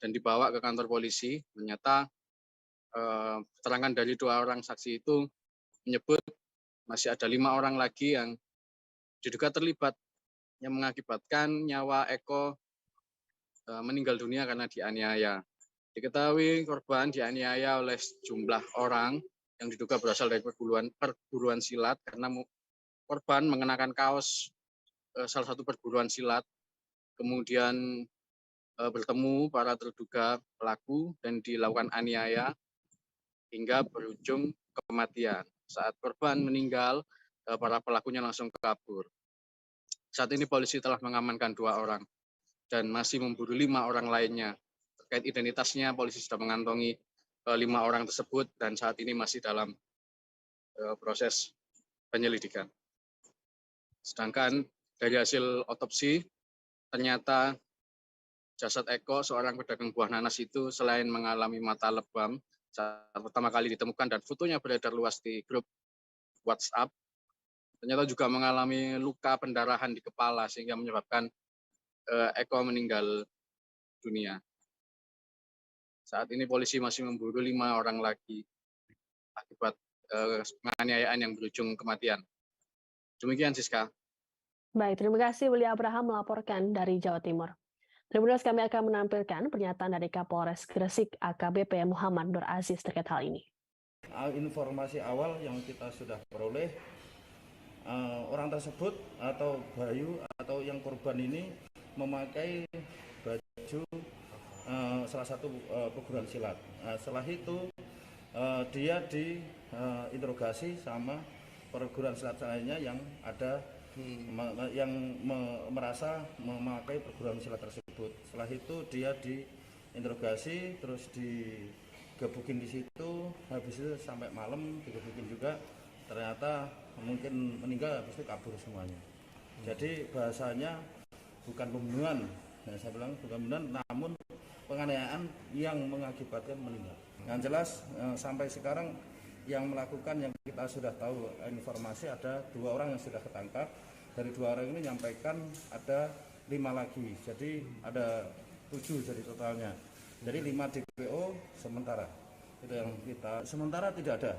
dan dibawa ke kantor polisi. Ternyata keterangan dari 2 orang saksi itu menyebut masih ada 5 orang lagi yang diduga terlibat yang mengakibatkan nyawa Eko meninggal dunia karena dianiaya. Diketahui korban dianiaya oleh sejumlah orang yang diduga berasal dari perguruan silat karena korban mengenakan kaos salah satu perguruan silat. Kemudian bertemu para terduga pelaku dan dilakukan aniaya hingga berujung kematian. Saat korban meninggal, para pelakunya langsung kabur. Saat ini polisi telah mengamankan 2 orang dan masih memburu 5 orang lainnya. Terkait identitasnya, polisi sudah mengantongi 5 orang tersebut dan saat ini masih dalam proses penyelidikan. Sedangkan dari hasil otopsi, ternyata jasad Eko, seorang pedagang buah nanas itu selain mengalami mata lebam saat pertama kali ditemukan dan fotonya beredar luas di grup WhatsApp, ternyata juga mengalami luka pendarahan di kepala sehingga menyebabkan Eko meninggal dunia. Saat ini polisi masih memburu 5 orang lagi akibat penganiayaan yang berujung kematian. Demikian, Siska. Baik, terima kasih Willy Abraham melaporkan dari Jawa Timur. Tribuners, kami akan menampilkan pernyataan dari Kapolres Gresik AKBP Muhammad Nur Aziz terkait hal ini. Informasi awal yang kita sudah peroleh, orang tersebut atau Bayu atau yang korban ini memakai baju salah satu perguruan silat. Setelah itu dia diinterogasi sama perguruan silat lainnya yang ada yang merasa memakai perguruan silat tersebut. Setelah itu dia diinterogasi, terus digebukin di situ, habis itu sampai malam digebukin juga, ternyata mungkin meninggal, habis itu kabur semuanya. Jadi bahasanya bukan pembunuhan, nah, saya bilang bukan pembunuhan, namun penganiayaan yang mengakibatkan meninggal. Yang jelas sampai sekarang yang melakukan, yang kita sudah tahu informasi ada 2 orang yang sudah ketangkap. Dari 2 orang ini menyampaikan ada 5 lagi, jadi ada 7 jadi totalnya. Jadi 5 DPO sementara. Itu yang kita sementara tidak ada.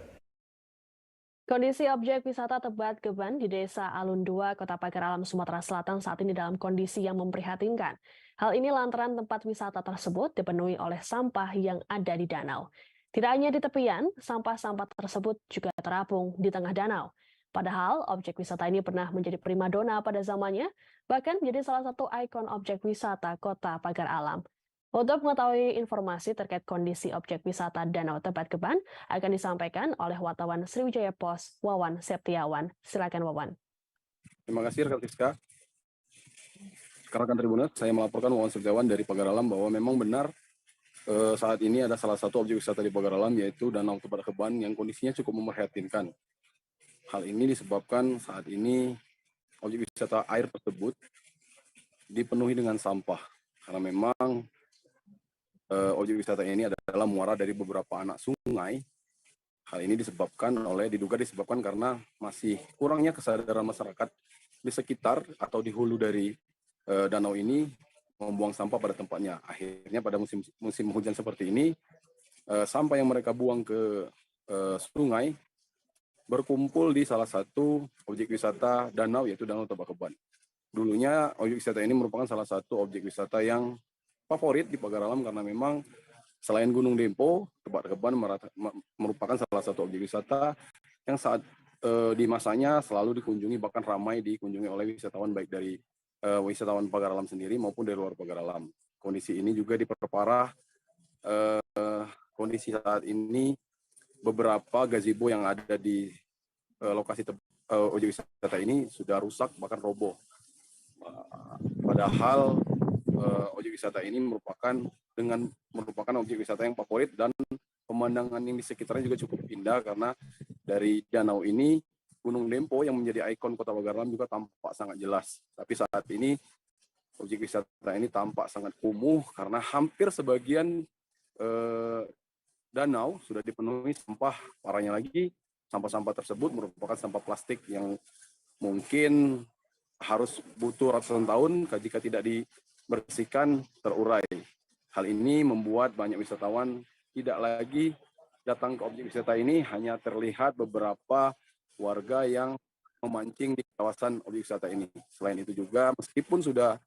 Kondisi objek wisata Tebat Geban di Desa Alun 2, Kota Pagar Alam, Sumatera Selatan saat ini dalam kondisi yang memprihatinkan. Hal ini lantaran tempat wisata tersebut dipenuhi oleh sampah yang ada di danau. Tidak hanya di tepian, sampah-sampah tersebut juga terapung di tengah danau. Padahal objek wisata ini pernah menjadi primadona pada zamannya, bahkan menjadi salah satu ikon objek wisata Kota Pagar Alam. Untuk mengetahui informasi terkait kondisi objek wisata Danau Tebet Geban akan disampaikan oleh wartawan Sriwijaya Pos Wawan Septiawan. Silakan Wawan. Terima kasih rekan Siska. Rekan Tribuners, saya melaporkan Wawan Septiawan dari Pagar Alam bahwa memang benar saat ini ada salah satu objek wisata di Pagar Alam yaitu Danau Tebet Geban yang kondisinya cukup memprihatinkan. Hal ini disebabkan saat ini objek wisata air tersebut dipenuhi dengan sampah karena memang objek wisata ini adalah muara dari beberapa anak sungai. Hal ini diduga disebabkan karena masih kurangnya kesadaran masyarakat di sekitar atau di hulu dari danau ini membuang sampah pada tempatnya. Akhirnya pada musim hujan seperti ini, sampah yang mereka buang ke sungai berkumpul di salah satu objek wisata danau, yaitu Danau Tebet Geban. Dulunya objek wisata ini merupakan salah satu objek wisata yang favorit di Pagar Alam karena memang selain Gunung Dempo, Tebet Geban merupakan salah satu objek wisata yang saat di masanya selalu dikunjungi, bahkan ramai dikunjungi oleh wisatawan baik dari wisatawan Pagar Alam sendiri maupun dari luar Pagar Alam. Kondisi ini juga diperparah kondisi saat ini beberapa gazebo yang ada di lokasi objek wisata ini sudah rusak bahkan roboh. Padahal objek wisata ini merupakan objek wisata yang favorit dan pemandangan yang di sekitarnya juga cukup indah karena dari danau ini Gunung Dempo yang menjadi ikon Kota Pagar Alam juga tampak sangat jelas. Tapi saat ini objek wisata ini tampak sangat kumuh karena hampir sebagian danau sudah dipenuhi sampah. Parahnya lagi, sampah-sampah tersebut merupakan sampah plastik yang mungkin harus butuh ratusan tahun jika tidak dibersihkan terurai. Hal ini membuat banyak wisatawan tidak lagi datang ke objek wisata ini, hanya terlihat beberapa warga yang memancing di kawasan objek wisata ini. Selain itu juga, meskipun sudah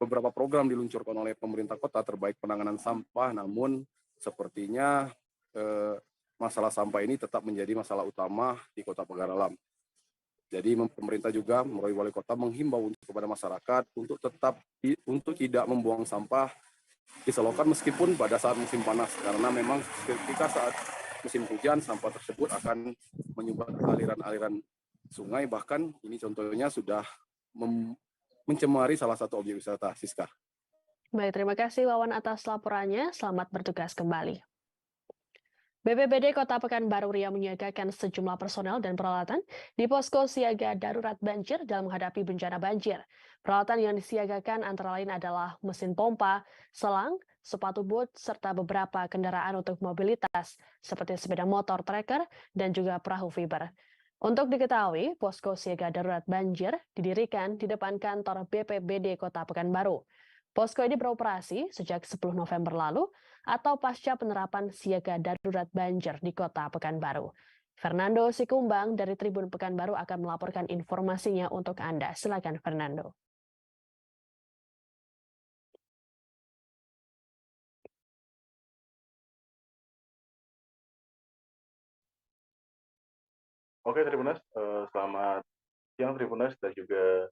beberapa program diluncurkan oleh pemerintah kota terbaik penanganan sampah, namun sepertinya masalah sampah ini tetap menjadi masalah utama di Kota Pagar Alam. Jadi pemerintah juga melalui wali kota menghimbau kepada masyarakat untuk tidak membuang sampah di selokan meskipun pada saat musim panas, karena memang ketika saat musim hujan sampah tersebut akan menyumbat aliran-aliran sungai, bahkan ini contohnya sudah mencemari salah satu objek wisata. Siska. Baik, terima kasih Wawan atas laporannya. Selamat bertugas kembali. BPBD Kota Pekanbaru Riau menyiagakan sejumlah personel dan peralatan di posko siaga darurat banjir dalam menghadapi bencana banjir. Peralatan yang disiagakan antara lain adalah mesin pompa, selang, sepatu boot, serta beberapa kendaraan untuk mobilitas seperti sepeda motor tracker dan juga perahu fiber. Untuk diketahui, posko siaga darurat banjir didirikan di depan kantor BPBD Kota Pekanbaru. Posko ini beroperasi sejak 10 November lalu atau pasca penerapan siaga darurat banjir di Kota Pekanbaru. Fernando Sikumbang dari Tribun Pekanbaru akan melaporkan informasinya untuk Anda. Silakan Fernando. Oke, Tribuners, selamat siang Tribuners dan juga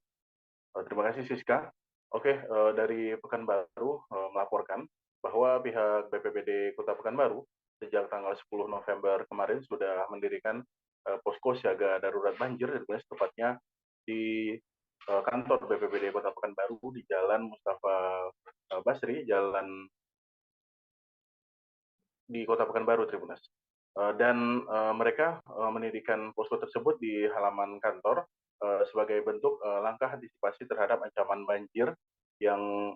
terima kasih Siska. Oke, dari Pekanbaru melaporkan bahwa pihak BPBD Kota Pekanbaru sejak tanggal 10 November kemarin sudah mendirikan posko siaga darurat banjir, tepatnya di kantor BPBD Kota Pekanbaru di Jalan Mustafa Basri, jalan di Kota Pekanbaru, Tribuners. Dan mereka mendirikan posko tersebut di halaman kantor sebagai bentuk langkah antisipasi terhadap ancaman banjir yang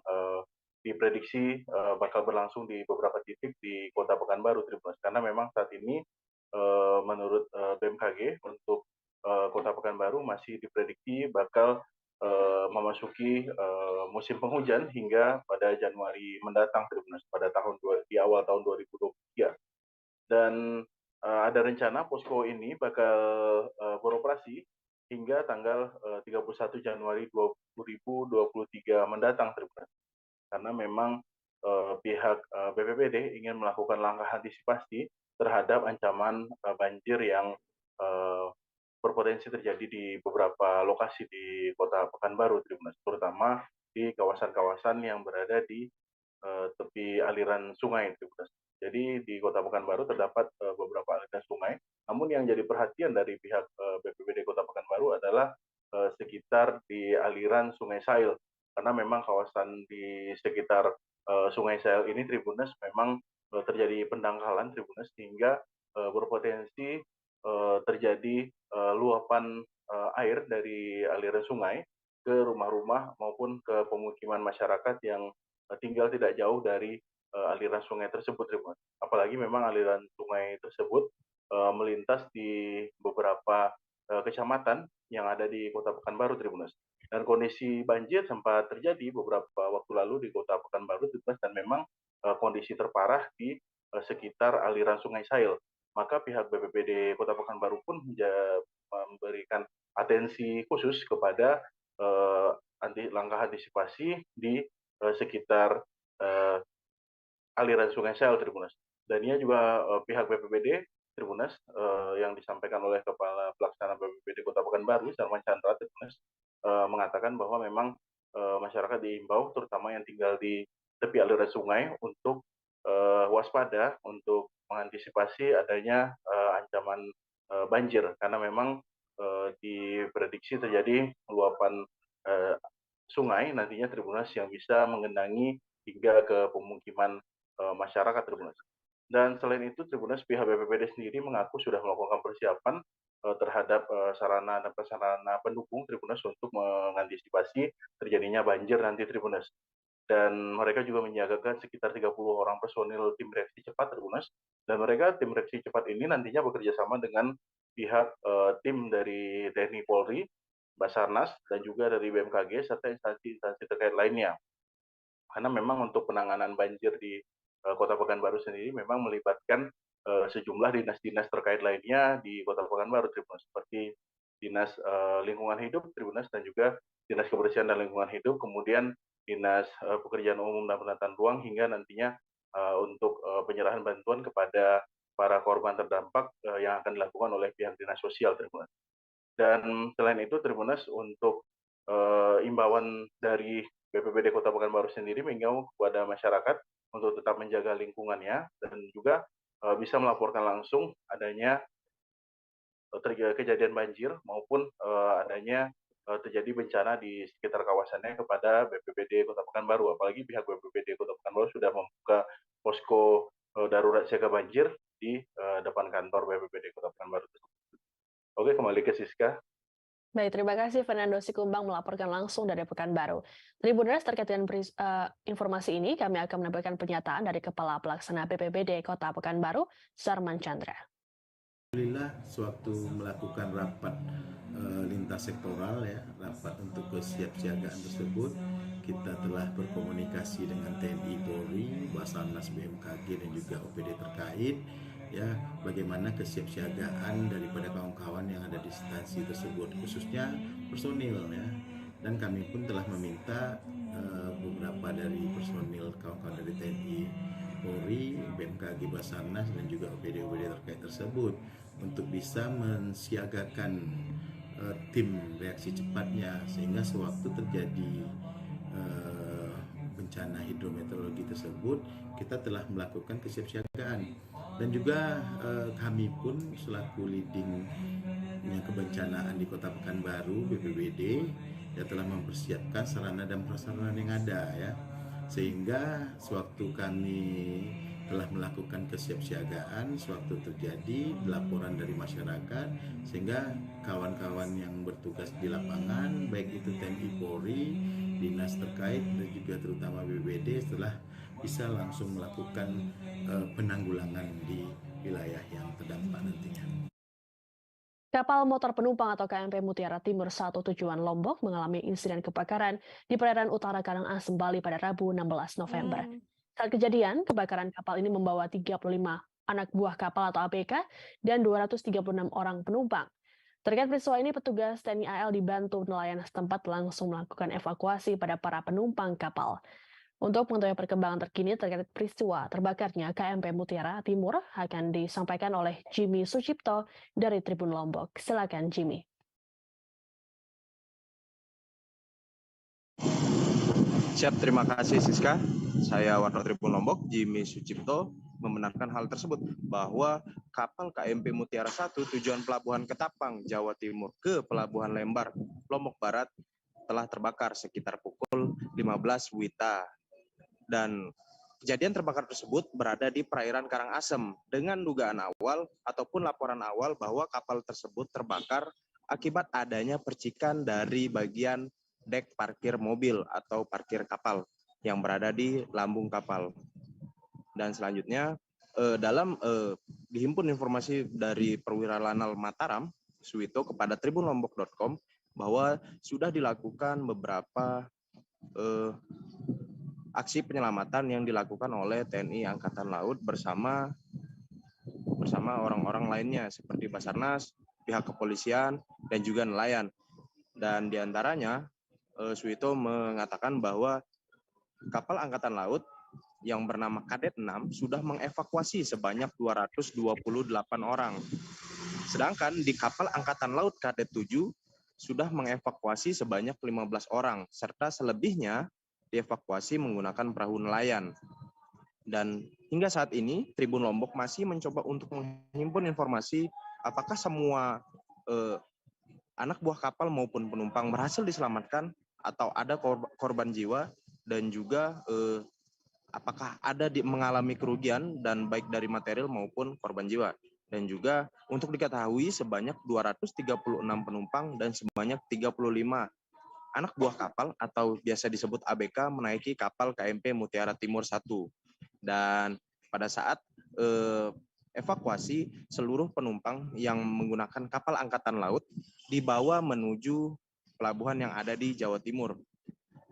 diprediksi bakal berlangsung di beberapa titik di Kota Pekanbaru, Tribuners. Karena memang saat ini menurut BMKG untuk Kota Pekanbaru masih diprediksi bakal memasuki musim penghujan hingga pada Januari mendatang, Tribuners, pada di awal tahun 2023. Dan ada rencana posko ini bakal beroperasi hingga tanggal 31 Januari 2023 mendatang, Tribuners. Karena memang pihak pihak BPBD ingin melakukan langkah antisipasi terhadap ancaman banjir yang berpotensi terjadi di beberapa lokasi di Kota Pekanbaru, terutama di kawasan-kawasan yang berada di tepi aliran sungai, Jadi di Kota Pekanbaru terdapat beberapa aliran sungai, namun yang jadi perhatian dari pihak BPBD Kota Pekanbaru adalah sekitar di aliran Sungai Sail, karena memang kawasan di sekitar Sungai Sail ini Tribunas memang terjadi pendangkalan Tribunas sehingga berpotensi terjadi luapan air dari aliran sungai ke rumah-rumah maupun ke pemukiman masyarakat yang tinggal tidak jauh dari aliran sungai tersebut, Tribunas. Apalagi memang aliran sungai tersebut melintas di beberapa kecamatan yang ada di Kota Pekanbaru, Tribunas. Dan kondisi banjir sempat terjadi beberapa waktu lalu di Kota Pekanbaru, Tribunas, dan memang kondisi terparah di sekitar aliran Sungai Sail. Maka pihak BPBD Kota Pekanbaru pun memberikan atensi khusus kepada langkah antisipasi di sekitar aliran Sungai Sail, Tribunas. Dan ia juga pihak BPBD Tribunas yang disampaikan oleh Kepala Pelaksana BPBD Kota Pekanbaru, Sarman Chandra, Tribunas, mengatakan bahwa memang masyarakat diimbau, terutama yang tinggal di tepi aliran sungai, untuk waspada untuk mengantisipasi adanya ancaman banjir, karena memang diprediksi terjadi luapan sungai nantinya, Tribunas, yang bisa menggenangi hingga ke pemukiman masyarakat, Tribunas. Dan selain itu, Tribunas, pihak BPBD sendiri mengaku sudah melakukan persiapan terhadap sarana dan prasarana pendukung, Tribunas, untuk mengantisipasi terjadinya banjir nanti, Tribunas. Dan mereka juga menyiagakan sekitar 30 orang personil tim reaksi cepat, Tribunas. Dan mereka, tim reaksi cepat ini nantinya bekerja sama dengan pihak tim dari TNI Polri, Basarnas, dan juga dari BMKG, serta instansi-instansi terkait lainnya. Karena memang untuk penanganan banjir di Kota Pekanbaru sendiri memang melibatkan sejumlah dinas-dinas terkait lainnya di Kota Pekanbaru, Tribunas, seperti Dinas Lingkungan Hidup, Tribunas, dan juga Dinas Kebersihan dan Lingkungan Hidup, kemudian Dinas Pekerjaan Umum dan Penataan Ruang, hingga nantinya untuk penyerahan bantuan kepada para korban terdampak yang akan dilakukan oleh pihak Dinas Sosial, Tribunas. Dan selain itu, Tribunas, untuk imbauan dari BPBD Kota Pekanbaru sendiri mengimbau kepada masyarakat untuk tetap menjaga lingkungannya dan juga bisa melaporkan langsung adanya kejadian banjir maupun adanya terjadi bencana di sekitar kawasannya kepada BPBD Kota Pekanbaru. Apalagi pihak BPBD Kota Pekanbaru sudah membuka posko darurat siaga banjir di depan kantor BPBD Kota Pekanbaru. Oke, kembali ke Siska. Baik, terima kasih Fernando Sikumbang melaporkan langsung dari Pekanbaru. Tribuners, terkait dengan informasi ini, kami akan menampilkan pernyataan dari Kepala Pelaksana BPBD Kota Pekanbaru, Sarman Chandra. Alhamdulillah, sewaktu melakukan rapat lintas sektoral, rapat untuk kesiapsiagaan tersebut, kita telah berkomunikasi dengan TNI Polri, Basarnas, BMKG, dan juga OPD terkait, bagaimana kesiapsiagaan daripada kawan-kawan yang ada di instansi tersebut, khususnya personil, dan kami pun telah meminta beberapa dari personil kawan-kawan dari TNI Polri, BMKG, Basarnas, dan juga OPD-OPD terkait tersebut untuk bisa mensiagakan tim reaksi cepatnya, sehingga sewaktu terjadi bencana hidrometeorologi tersebut, kita telah melakukan kesiapsiagaan. Dan juga kami pun selaku leadingnya kebencanaan di Kota Pekanbaru, BPBD, telah mempersiapkan sarana dan prasarana yang ada, sehingga sewaktu kami telah melakukan kesiapsiagaan, sewaktu terjadi laporan dari masyarakat, sehingga kawan-kawan yang bertugas di lapangan, baik itu TNI Polri, dinas terkait, dan juga terutama BPBD, setelah bisa langsung melakukan penanggulangan di wilayah yang terdampak nantinya. Kapal motor penumpang atau KMP Mutiara Timur 1 tujuan Lombok mengalami insiden kebakaran di perairan utara Karangasem, Bali pada Rabu 16 November. Saat kejadian, kebakaran kapal ini membawa 35 anak buah kapal atau ABK dan 236 orang penumpang. Terkait peristiwa ini, petugas TNI AL dibantu nelayan setempat langsung melakukan evakuasi pada para penumpang kapal. Untuk mengetahui perkembangan terkini terkait peristiwa terbakarnya KMP Mutiara Timur akan disampaikan oleh Jimmy Sucipto dari Tribun Lombok. Silakan Jimmy. Siap, terima kasih Siska. Saya Warta Tribun Lombok, Jimmy Sucipto, membenarkan hal tersebut bahwa kapal KMP Mutiara 1 tujuan Pelabuhan Ketapang, Jawa Timur ke Pelabuhan Lembar, Lombok Barat telah terbakar sekitar pukul 15 WITA. Dan kejadian terbakar tersebut berada di perairan Karangasem dengan dugaan awal ataupun laporan awal bahwa kapal tersebut terbakar akibat adanya percikan dari bagian dek parkir mobil atau parkir kapal yang berada di lambung kapal. Dan selanjutnya dihimpun informasi dari Perwira Lanal Mataram, Suwito, kepada tribunlombok.com bahwa sudah dilakukan beberapa aksi penyelamatan yang dilakukan oleh TNI Angkatan Laut bersama orang-orang lainnya seperti Basarnas, pihak kepolisian, dan juga nelayan. Dan diantaranya Suwito mengatakan bahwa kapal Angkatan Laut yang bernama Kadet 6 sudah mengevakuasi sebanyak 228 orang. Sedangkan di kapal Angkatan Laut Kadet 7 sudah mengevakuasi sebanyak 15 orang, serta selebihnya dievakuasi menggunakan perahu nelayan. Dan hingga saat ini, Tribun Lombok masih mencoba untuk menghimpun informasi apakah semua anak buah kapal maupun penumpang berhasil diselamatkan atau ada korban jiwa, dan juga apakah ada mengalami kerugian dan baik dari material maupun korban jiwa. Dan juga untuk diketahui sebanyak 236 penumpang dan sebanyak 35 anak buah kapal atau biasa disebut ABK menaiki kapal KMP Mutiara Timur 1. Dan pada saat evakuasi, seluruh penumpang yang menggunakan kapal Angkatan Laut dibawa menuju pelabuhan yang ada di Jawa Timur.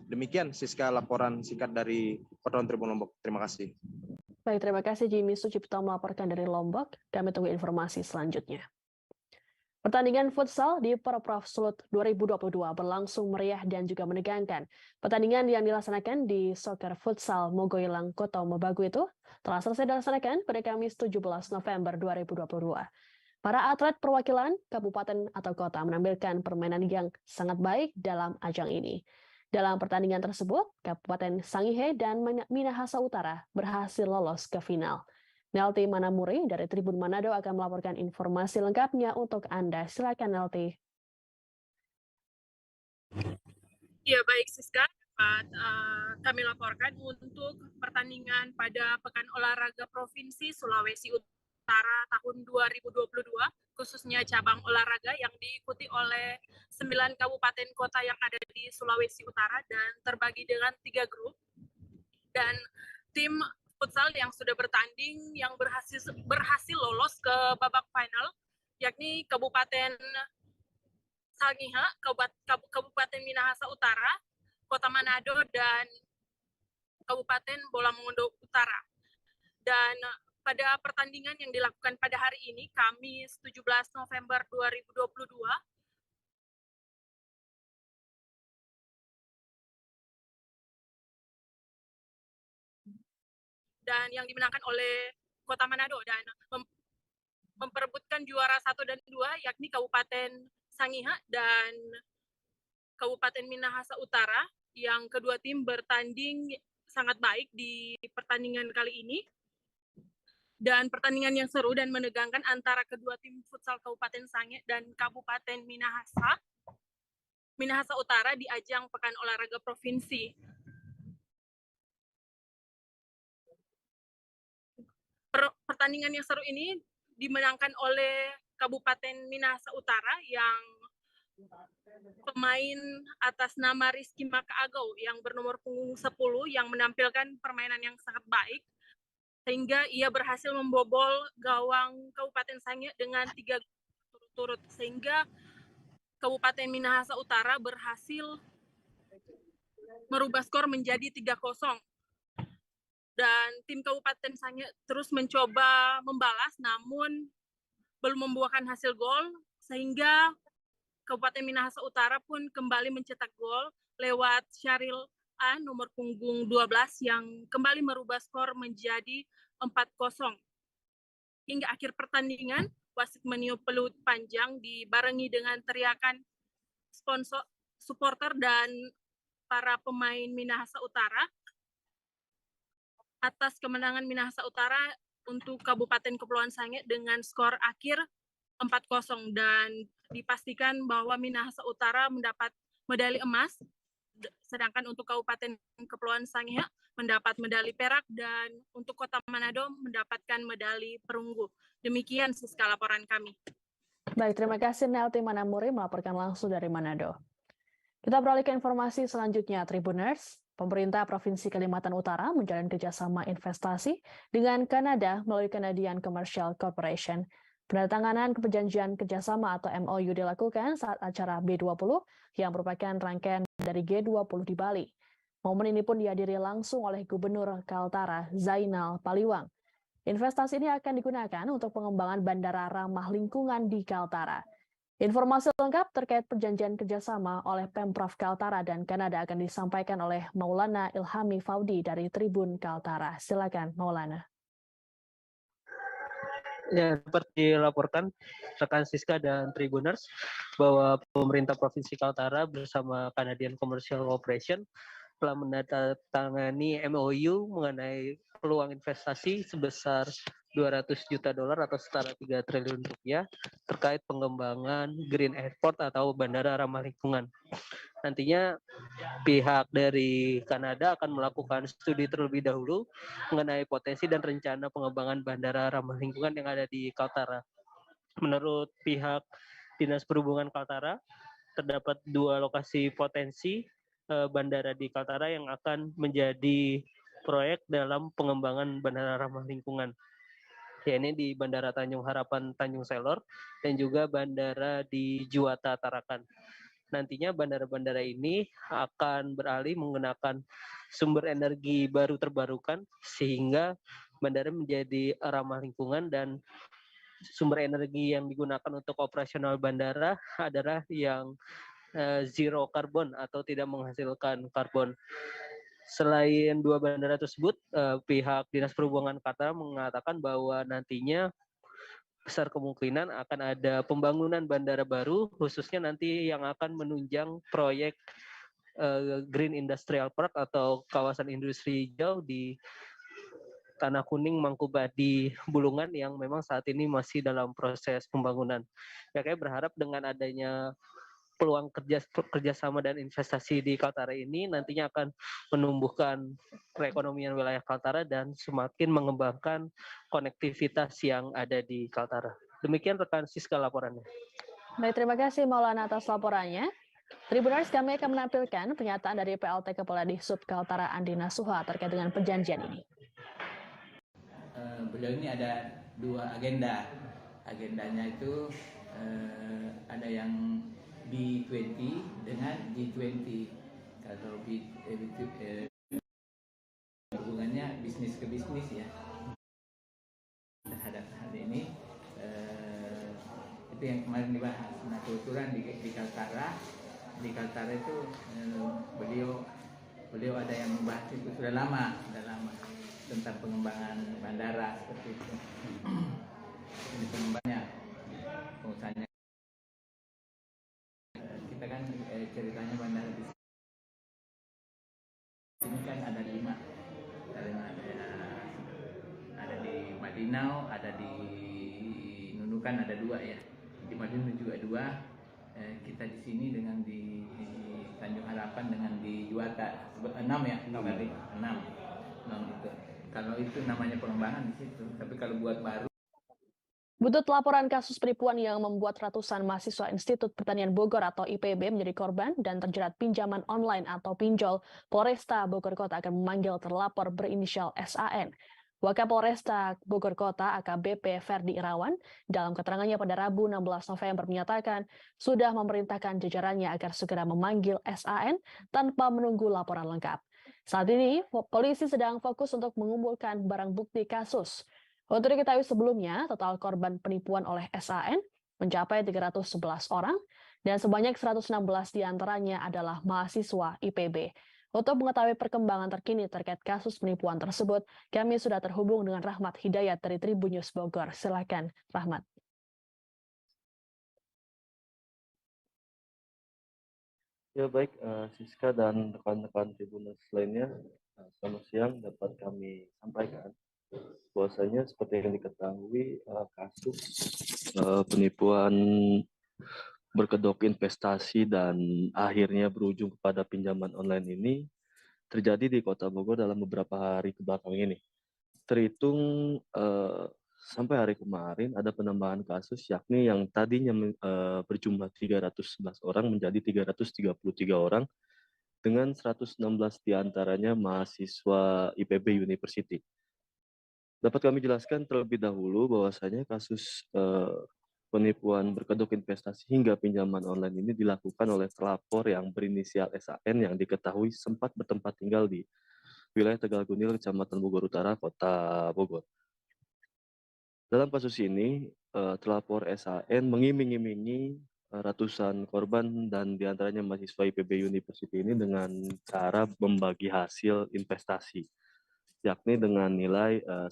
Demikian Siska laporan singkat dari Perdana Tribun Lombok. Terima kasih. Baik, terima kasih Jimmy Sucipto melaporkan dari Lombok. Kami tunggu informasi selanjutnya. Pertandingan futsal di Porprov Sulut 2022 berlangsung meriah dan juga menegangkan. Pertandingan yang dilaksanakan di Soccer Futsal Mogoilang Kota Mobagu itu telah selesai dilaksanakan pada Kamis 17 November 2022. Para atlet perwakilan kabupaten atau kota menampilkan permainan yang sangat baik dalam ajang ini. Dalam pertandingan tersebut, Kabupaten Sangihe dan Minahasa Utara berhasil lolos ke final. Nelty Manamuri dari Tribun Manado akan melaporkan informasi lengkapnya untuk Anda. Silakan Nelty. Ya, baik Siska, dapat kami laporkan untuk pertandingan pada Pekan Olahraga Provinsi Sulawesi Utara tahun 2022, khususnya cabang olahraga yang diikuti oleh 9 kabupaten kota yang ada di Sulawesi Utara dan terbagi dengan 3 grup. Dan tim futsal yang sudah bertanding yang berhasil lolos ke babak final, yakni Kabupaten Sangihe, Kabupaten Minahasa Utara, Kota Manado, dan Kabupaten Bolamongondo Utara. Dan pada pertandingan yang dilakukan pada hari ini, Kamis 17 November 2022, dan yang dimenangkan oleh Kota Manado dan memperebutkan juara 1 dan 2, yakni Kabupaten Sangihe dan Kabupaten Minahasa Utara, yang kedua tim bertanding sangat baik di pertandingan kali ini. Dan pertandingan yang seru dan menegangkan antara kedua tim futsal Kabupaten Sangihe dan Kabupaten Minahasa Utara di ajang Pekan Olahraga Provinsi. Pertandingan yang seru ini dimenangkan oleh Kabupaten Minahasa Utara yang pemain atas nama Rizky Makaagau yang bernomor punggung 10 yang menampilkan permainan yang sangat baik, sehingga ia berhasil membobol gawang Kabupaten Sangihe dengan 3 turut-turut, sehingga Kabupaten Minahasa Utara berhasil merubah skor menjadi 3-0. Dan tim Kabupaten Sangihe terus mencoba membalas, namun belum membuahkan hasil gol, sehingga Kabupaten Minahasa Utara pun kembali mencetak gol lewat Syaril A nomor punggung 12 yang kembali merubah skor menjadi 4-0. Hingga akhir pertandingan, wasit meniup peluit panjang dibarengi dengan teriakan sponsor, supporter dan para pemain Minahasa Utara atas kemenangan Minahasa Utara untuk Kabupaten Kepulauan Sangihe dengan skor akhir 4-0 dan dipastikan bahwa Minahasa Utara mendapat medali emas, sedangkan untuk Kabupaten Kepulauan Sangihe mendapat medali perak dan untuk Kota Manado mendapatkan medali perunggu. Demikian Siska laporan kami. Baik, terima kasih Nelti Manamuri melaporkan langsung dari Manado. Kita beralih ke informasi selanjutnya, Tribuners. Pemerintah Provinsi Kalimantan Utara menjalin kerjasama investasi dengan Kanada melalui Canadian Commercial Corporation. Penandatanganan perjanjian kerjasama atau MOU dilakukan saat acara B20 yang merupakan rangkaian dari G20 di Bali. Momen ini pun dihadiri langsung oleh Gubernur Kaltara Zainal Paliwang. Investasi ini akan digunakan untuk pengembangan bandara ramah lingkungan di Kaltara. Informasi lengkap terkait perjanjian kerjasama oleh Pemprov Kaltara dan Kanada akan disampaikan oleh Maulana Ilhami Faudi dari Tribun Kaltara. Silakan Maulana. Ya, seperti dilaporkan rekan Siska dan Tribuners bahwa pemerintah Provinsi Kaltara bersama Canadian Commercial Corporation telah menandatangani MOU mengenai peluang investasi sebesar $200 juta atau setara 3 triliun rupiah terkait pengembangan Green Airport atau bandara ramah lingkungan. Nantinya pihak dari Kanada akan melakukan studi terlebih dahulu mengenai potensi dan rencana pengembangan bandara ramah lingkungan yang ada di Kaltara. Menurut pihak Dinas Perhubungan Kaltara, terdapat 2 lokasi potensi bandara di Kaltara yang akan menjadi proyek dalam pengembangan bandara ramah lingkungan, yakni di Bandara Tanjung Harapan Tanjung Selor dan juga bandara di Juwata Tarakan. Nantinya bandara-bandara ini akan beralih menggunakan sumber energi baru terbarukan sehingga bandara menjadi ramah lingkungan dan sumber energi yang digunakan untuk operasional bandara adalah yang zero karbon atau tidak menghasilkan karbon. Selain 2 bandara tersebut, pihak Dinas Perhubungan Kaltara mengatakan bahwa nantinya besar kemungkinan akan ada pembangunan bandara baru, khususnya nanti yang akan menunjang proyek Green Industrial Park atau kawasan industri hijau di Tanah Kuning, Mangkubadi, Bulungan yang memang saat ini masih dalam proses pembangunan. Ya, kayak berharap dengan adanya peluang kerjasama dan investasi di Kaltara ini nantinya akan menumbuhkan perekonomian wilayah Kaltara dan semakin mengembangkan konektivitas yang ada di Kaltara. Demikian rekan Siska laporannya. Baik, terima kasih Maulana atas laporannya. Tribuners, kami akan menampilkan pernyataan dari PLT Kepala Dishub Kaltara Andi Nasuha terkait dengan perjanjian ini. Beliau ini ada 2 agenda. Agendanya itu ada yang B20 dengan G20. Kalau hubungannya bisnis ke bisnis ya. Terhadap hal ini itu yang kemarin dibahas. Nah, kebetulan di Kaltara itu beliau ada yang membahas itu sudah lama tentang pengembangan bandara seperti itu. Ini pengembangannya, pengusahanya. Kita kan ceritanya bandara di sini kan ada 5. Ada di Madinau, ada di Nunukan ada 2 ya. Di Madinau juga 2. Kita di sini dengan di Tanjung Harapan dengan di Juwata 6 ya. 6 itu. Kalau itu namanya pengembangan di situ. Tapi kalau buat baru. Butut laporan kasus penipuan yang membuat ratusan mahasiswa Institut Pertanian Bogor atau IPB menjadi korban dan terjerat pinjaman online atau pinjol, Polresta Bogor Kota akan memanggil terlapor berinisial SAN. Wakapolresta Bogor Kota AKBP Ferdi Irawan dalam keterangannya pada Rabu 16 November menyatakan sudah memerintahkan jajarannya agar segera memanggil SAN tanpa menunggu laporan lengkap. Saat ini, polisi sedang fokus untuk mengumpulkan barang bukti kasus. Untuk diketahui sebelumnya, total korban penipuan oleh SAN mencapai 311 orang dan sebanyak 116 diantaranya adalah mahasiswa IPB. Untuk mengetahui perkembangan terkini terkait kasus penipuan tersebut, kami sudah terhubung dengan Rahmat Hidayat dari Tribun News Bogor. Silakan, Rahmat. Ya baik, Siska dan rekan-rekan Tribuners lainnya, selamat siang. Dapat kami sampaikan bahwasanya seperti yang diketahui, kasus penipuan berkedok investasi dan akhirnya berujung kepada pinjaman online ini terjadi di Kota Bogor dalam beberapa hari kebelakang ini. Terhitung sampai hari kemarin ada penambahan kasus, yakni yang tadinya berjumlah 311 orang menjadi 333 orang dengan 116 diantaranya mahasiswa IPB University. Dapat kami jelaskan terlebih dahulu bahwasanya kasus penipuan berkedok investasi hingga pinjaman online ini dilakukan oleh pelapor yang berinisial SAN yang diketahui sempat bertempat tinggal di wilayah Tegal Gunil, Kecamatan Bogor Utara, Kota Bogor. Dalam kasus ini, terlapor SAN mengiming-imingi ratusan korban dan diantaranya mahasiswa IPB University ini dengan cara membagi hasil investasi, yakni dengan nilai 10%.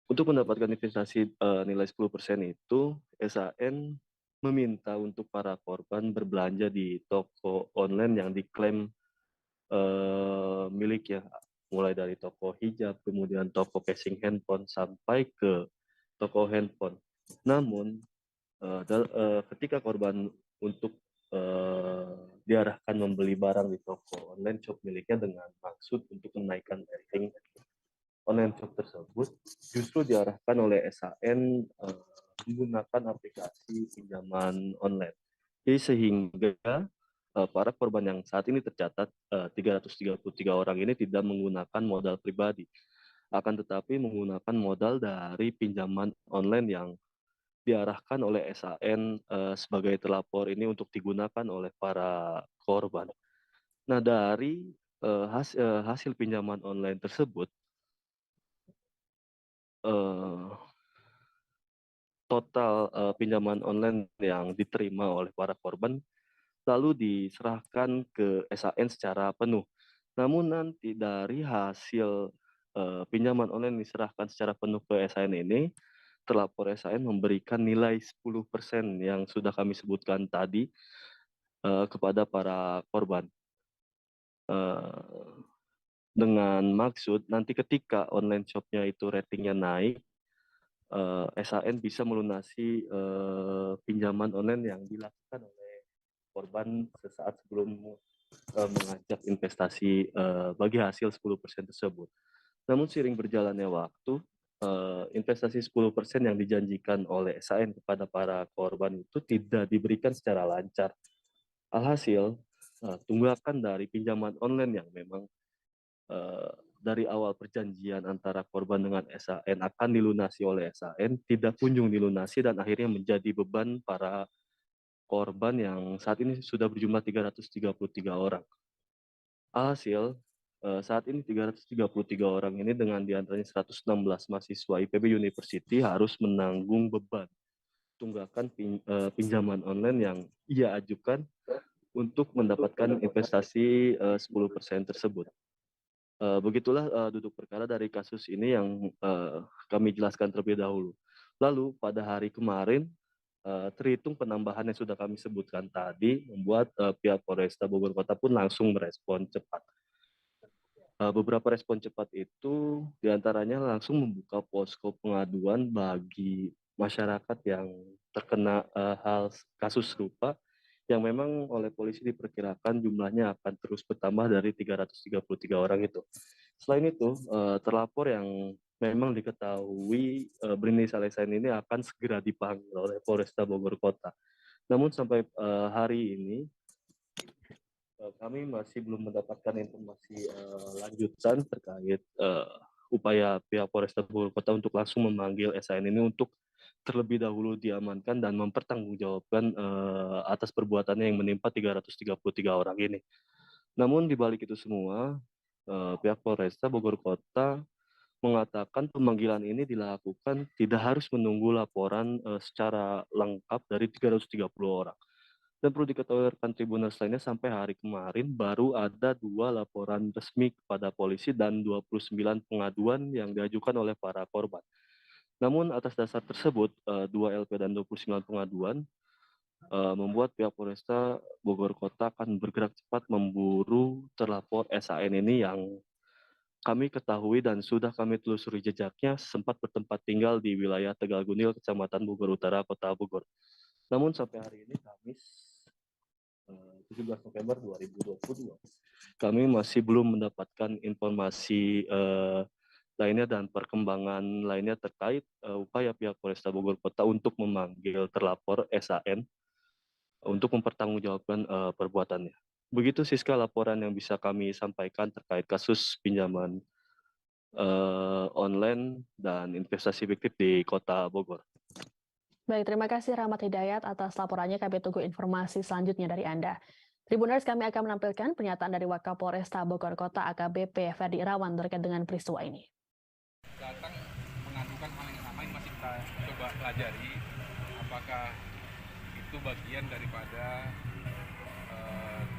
Untuk mendapatkan investasi nilai 10% itu, SAN meminta untuk para korban berbelanja di toko online yang diklaim miliknya, mulai dari toko hijab, kemudian toko casing handphone, sampai ke toko handphone. Namun, ketika korban untuk diarahkan membeli barang di toko online shop miliknya dengan maksud untuk menaikkan rating online shop tersebut, justru diarahkan oleh SAN menggunakan aplikasi pinjaman online. Jadi sehingga para korban yang saat ini tercatat 333 orang ini tidak menggunakan modal pribadi, akan tetapi menggunakan modal dari pinjaman online yang diarahkan oleh SAN sebagai terlapor ini untuk digunakan oleh para korban. Nah, dari hasil pinjaman online tersebut, total pinjaman online yang diterima oleh para korban lalu diserahkan ke SAN secara penuh. Namun nanti dari hasil pinjaman online diserahkan secara penuh ke SAN ini, terlapor SAN memberikan nilai 10% yang sudah kami sebutkan tadi kepada para korban. Dengan maksud nanti ketika online shopnya itu ratingnya naik, SAN bisa melunasi pinjaman online yang dilakukan oleh korban sesaat sebelum mengajak investasi bagi hasil 10% tersebut. Namun seiring berjalannya waktu, investasi 10% yang dijanjikan oleh SAN kepada para korban itu tidak diberikan secara lancar. Alhasil, tunggakan dari pinjaman online yang memang dari awal perjanjian antara korban dengan SAN akan dilunasi oleh SAN tidak kunjung dilunasi dan akhirnya menjadi beban para korban yang saat ini sudah berjumlah 333 orang. Alhasil, saat ini 333 orang ini dengan diantaranya 116 mahasiswa IPB University harus menanggung beban tunggakan pinjaman online yang ia ajukan untuk mendapatkan investasi 10% tersebut. Begitulah duduk perkara dari kasus ini yang kami jelaskan terlebih dahulu. Lalu pada hari kemarin, terhitung penambahan yang sudah kami sebutkan tadi, membuat pihak Polresta Bogor Kota pun langsung merespon cepat. Beberapa respon cepat itu diantaranya langsung membuka posko pengaduan bagi masyarakat yang terkena hal kasus serupa, yang memang oleh polisi diperkirakan jumlahnya akan terus bertambah dari 333 orang itu. Selain itu, terlapor yang memang diketahui berinisial SN ini akan segera dipanggil oleh Polresta Bogor Kota. Namun sampai hari ini, kami masih belum mendapatkan informasi lanjutan terkait upaya pihak Polresta Bogor Kota untuk langsung memanggil SN ini untuk terlebih dahulu diamankan dan mempertanggungjawabkan atas perbuatannya yang menimpa 333 orang ini. Namun di balik itu semua, pihak Polresta Bogor Kota mengatakan pemanggilan ini dilakukan tidak harus menunggu laporan secara lengkap dari 330 orang. Dan perlu diketahui rekan Tribuners lainnya, sampai hari kemarin baru ada 2 laporan resmi kepada polisi dan 29 pengaduan yang diajukan oleh para korban. Namun atas dasar tersebut, 2 LP dan 29 pengaduan membuat pihak Polresta Bogor Kota akan bergerak cepat memburu terlapor SAN ini yang kami ketahui dan sudah kami telusuri jejaknya sempat bertempat tinggal di wilayah Tegal Gunil, Kecamatan Bogor Utara, Kota Bogor. Namun sampai hari ini, Kamis 17 November 2022, kami masih belum mendapatkan informasi lainnya dan perkembangan lainnya terkait upaya pihak Polresta Bogor Kota untuk memanggil terlapor SAN untuk mempertanggungjawabkan perbuatannya. Begitu Siska laporan yang bisa kami sampaikan terkait kasus pinjaman online dan investasi fiktif di Kota Bogor. Baik, terima kasih Rahmat Hidayat atas laporannya. Kami tunggu informasi selanjutnya dari Anda. Tribuners, kami akan menampilkan pernyataan dari Wakapolresta Bogor Kota AKBP Ferdi Irawan terkait dengan peristiwa ini. Datang mengadukan hal yang sama, ini masih kita coba pelajari apakah itu bagian daripada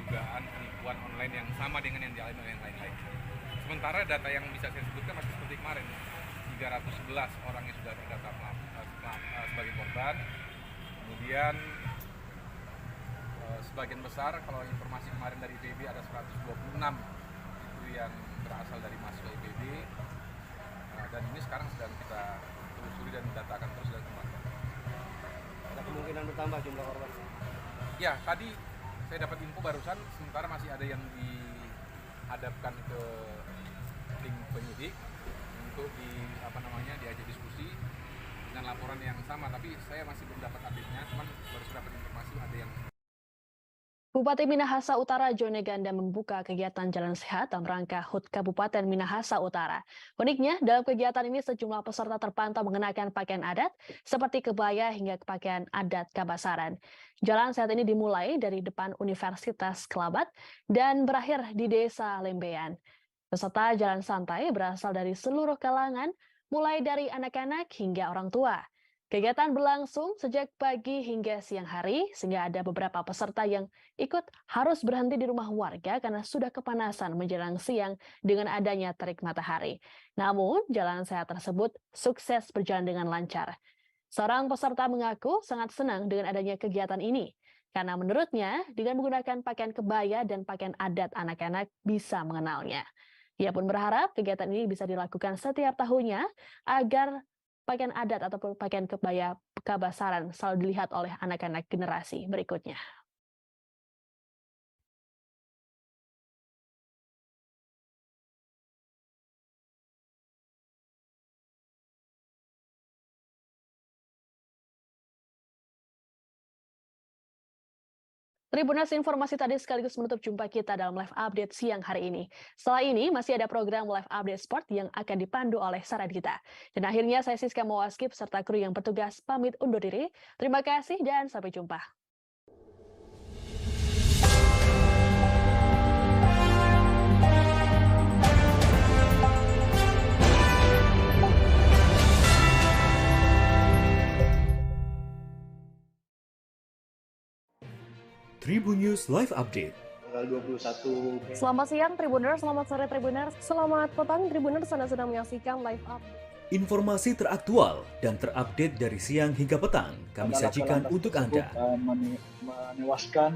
dugaan penipuan online yang sama dengan yang dialami oleh yang lain-lain. Sementara data yang bisa saya sebutkan masih seperti kemarin, 311 orang yang sudah terdata sebagai korban, kemudian sebagian besar, kalau informasi kemarin dari IPB ada 126 itu yang berasal dari mahasiswa IPB, dan ini sekarang sedang kita telusuri dan datakan terus dan kembangkan. Ada kemungkinan bertambah jumlah korban? Ya, tadi saya dapat info barusan, sementara masih ada yang dihadapkan ke tim penyidik untuk diajak diskusi dengan laporan yang sama, tapi saya masih belum dapat update-nya, cuman baru dapat informasi ada yang. Bupati Minahasa Utara Jone Ganda membuka kegiatan Jalan Sehat dalam rangka HUT Kabupaten Minahasa Utara. Uniknya, dalam kegiatan ini sejumlah peserta terpantau mengenakan pakaian adat seperti kebaya hingga pakaian adat Kabasaran. Jalan Sehat ini dimulai dari depan Universitas Kelabat dan berakhir di Desa Lembean. Peserta jalan santai berasal dari seluruh kalangan, mulai dari anak-anak hingga orang tua. Kegiatan berlangsung sejak pagi hingga siang hari, sehingga ada beberapa peserta yang ikut harus berhenti di rumah warga karena sudah kepanasan menjelang siang dengan adanya terik matahari. Namun, jalan sehat tersebut sukses berjalan dengan lancar. Seorang peserta mengaku sangat senang dengan adanya kegiatan ini, karena menurutnya dengan menggunakan pakaian kebaya dan pakaian adat anak-anak bisa mengenalnya. Ia pun berharap kegiatan ini bisa dilakukan setiap tahunnya agar pakaian adat ataupun pakaian kebaya Kabasaran selalu dilihat oleh anak-anak generasi berikutnya. Tribuners, informasi tadi sekaligus menutup jumpa kita dalam live update siang hari ini. Setelah ini masih ada program live update sport yang akan dipandu oleh Saradita. Dan akhirnya saya Siska Mawaskip serta kru yang bertugas pamit undur diri. Terima kasih dan sampai jumpa. Tribun News Live Update. Tanggal 21. Selamat siang Tribuners, selamat sore Tribuners, selamat petang Tribuners, Anda sedang menyaksikan live update. Informasi teraktual dan terupdate dari siang hingga petang kami sajikan untuk Anda. Menewaskan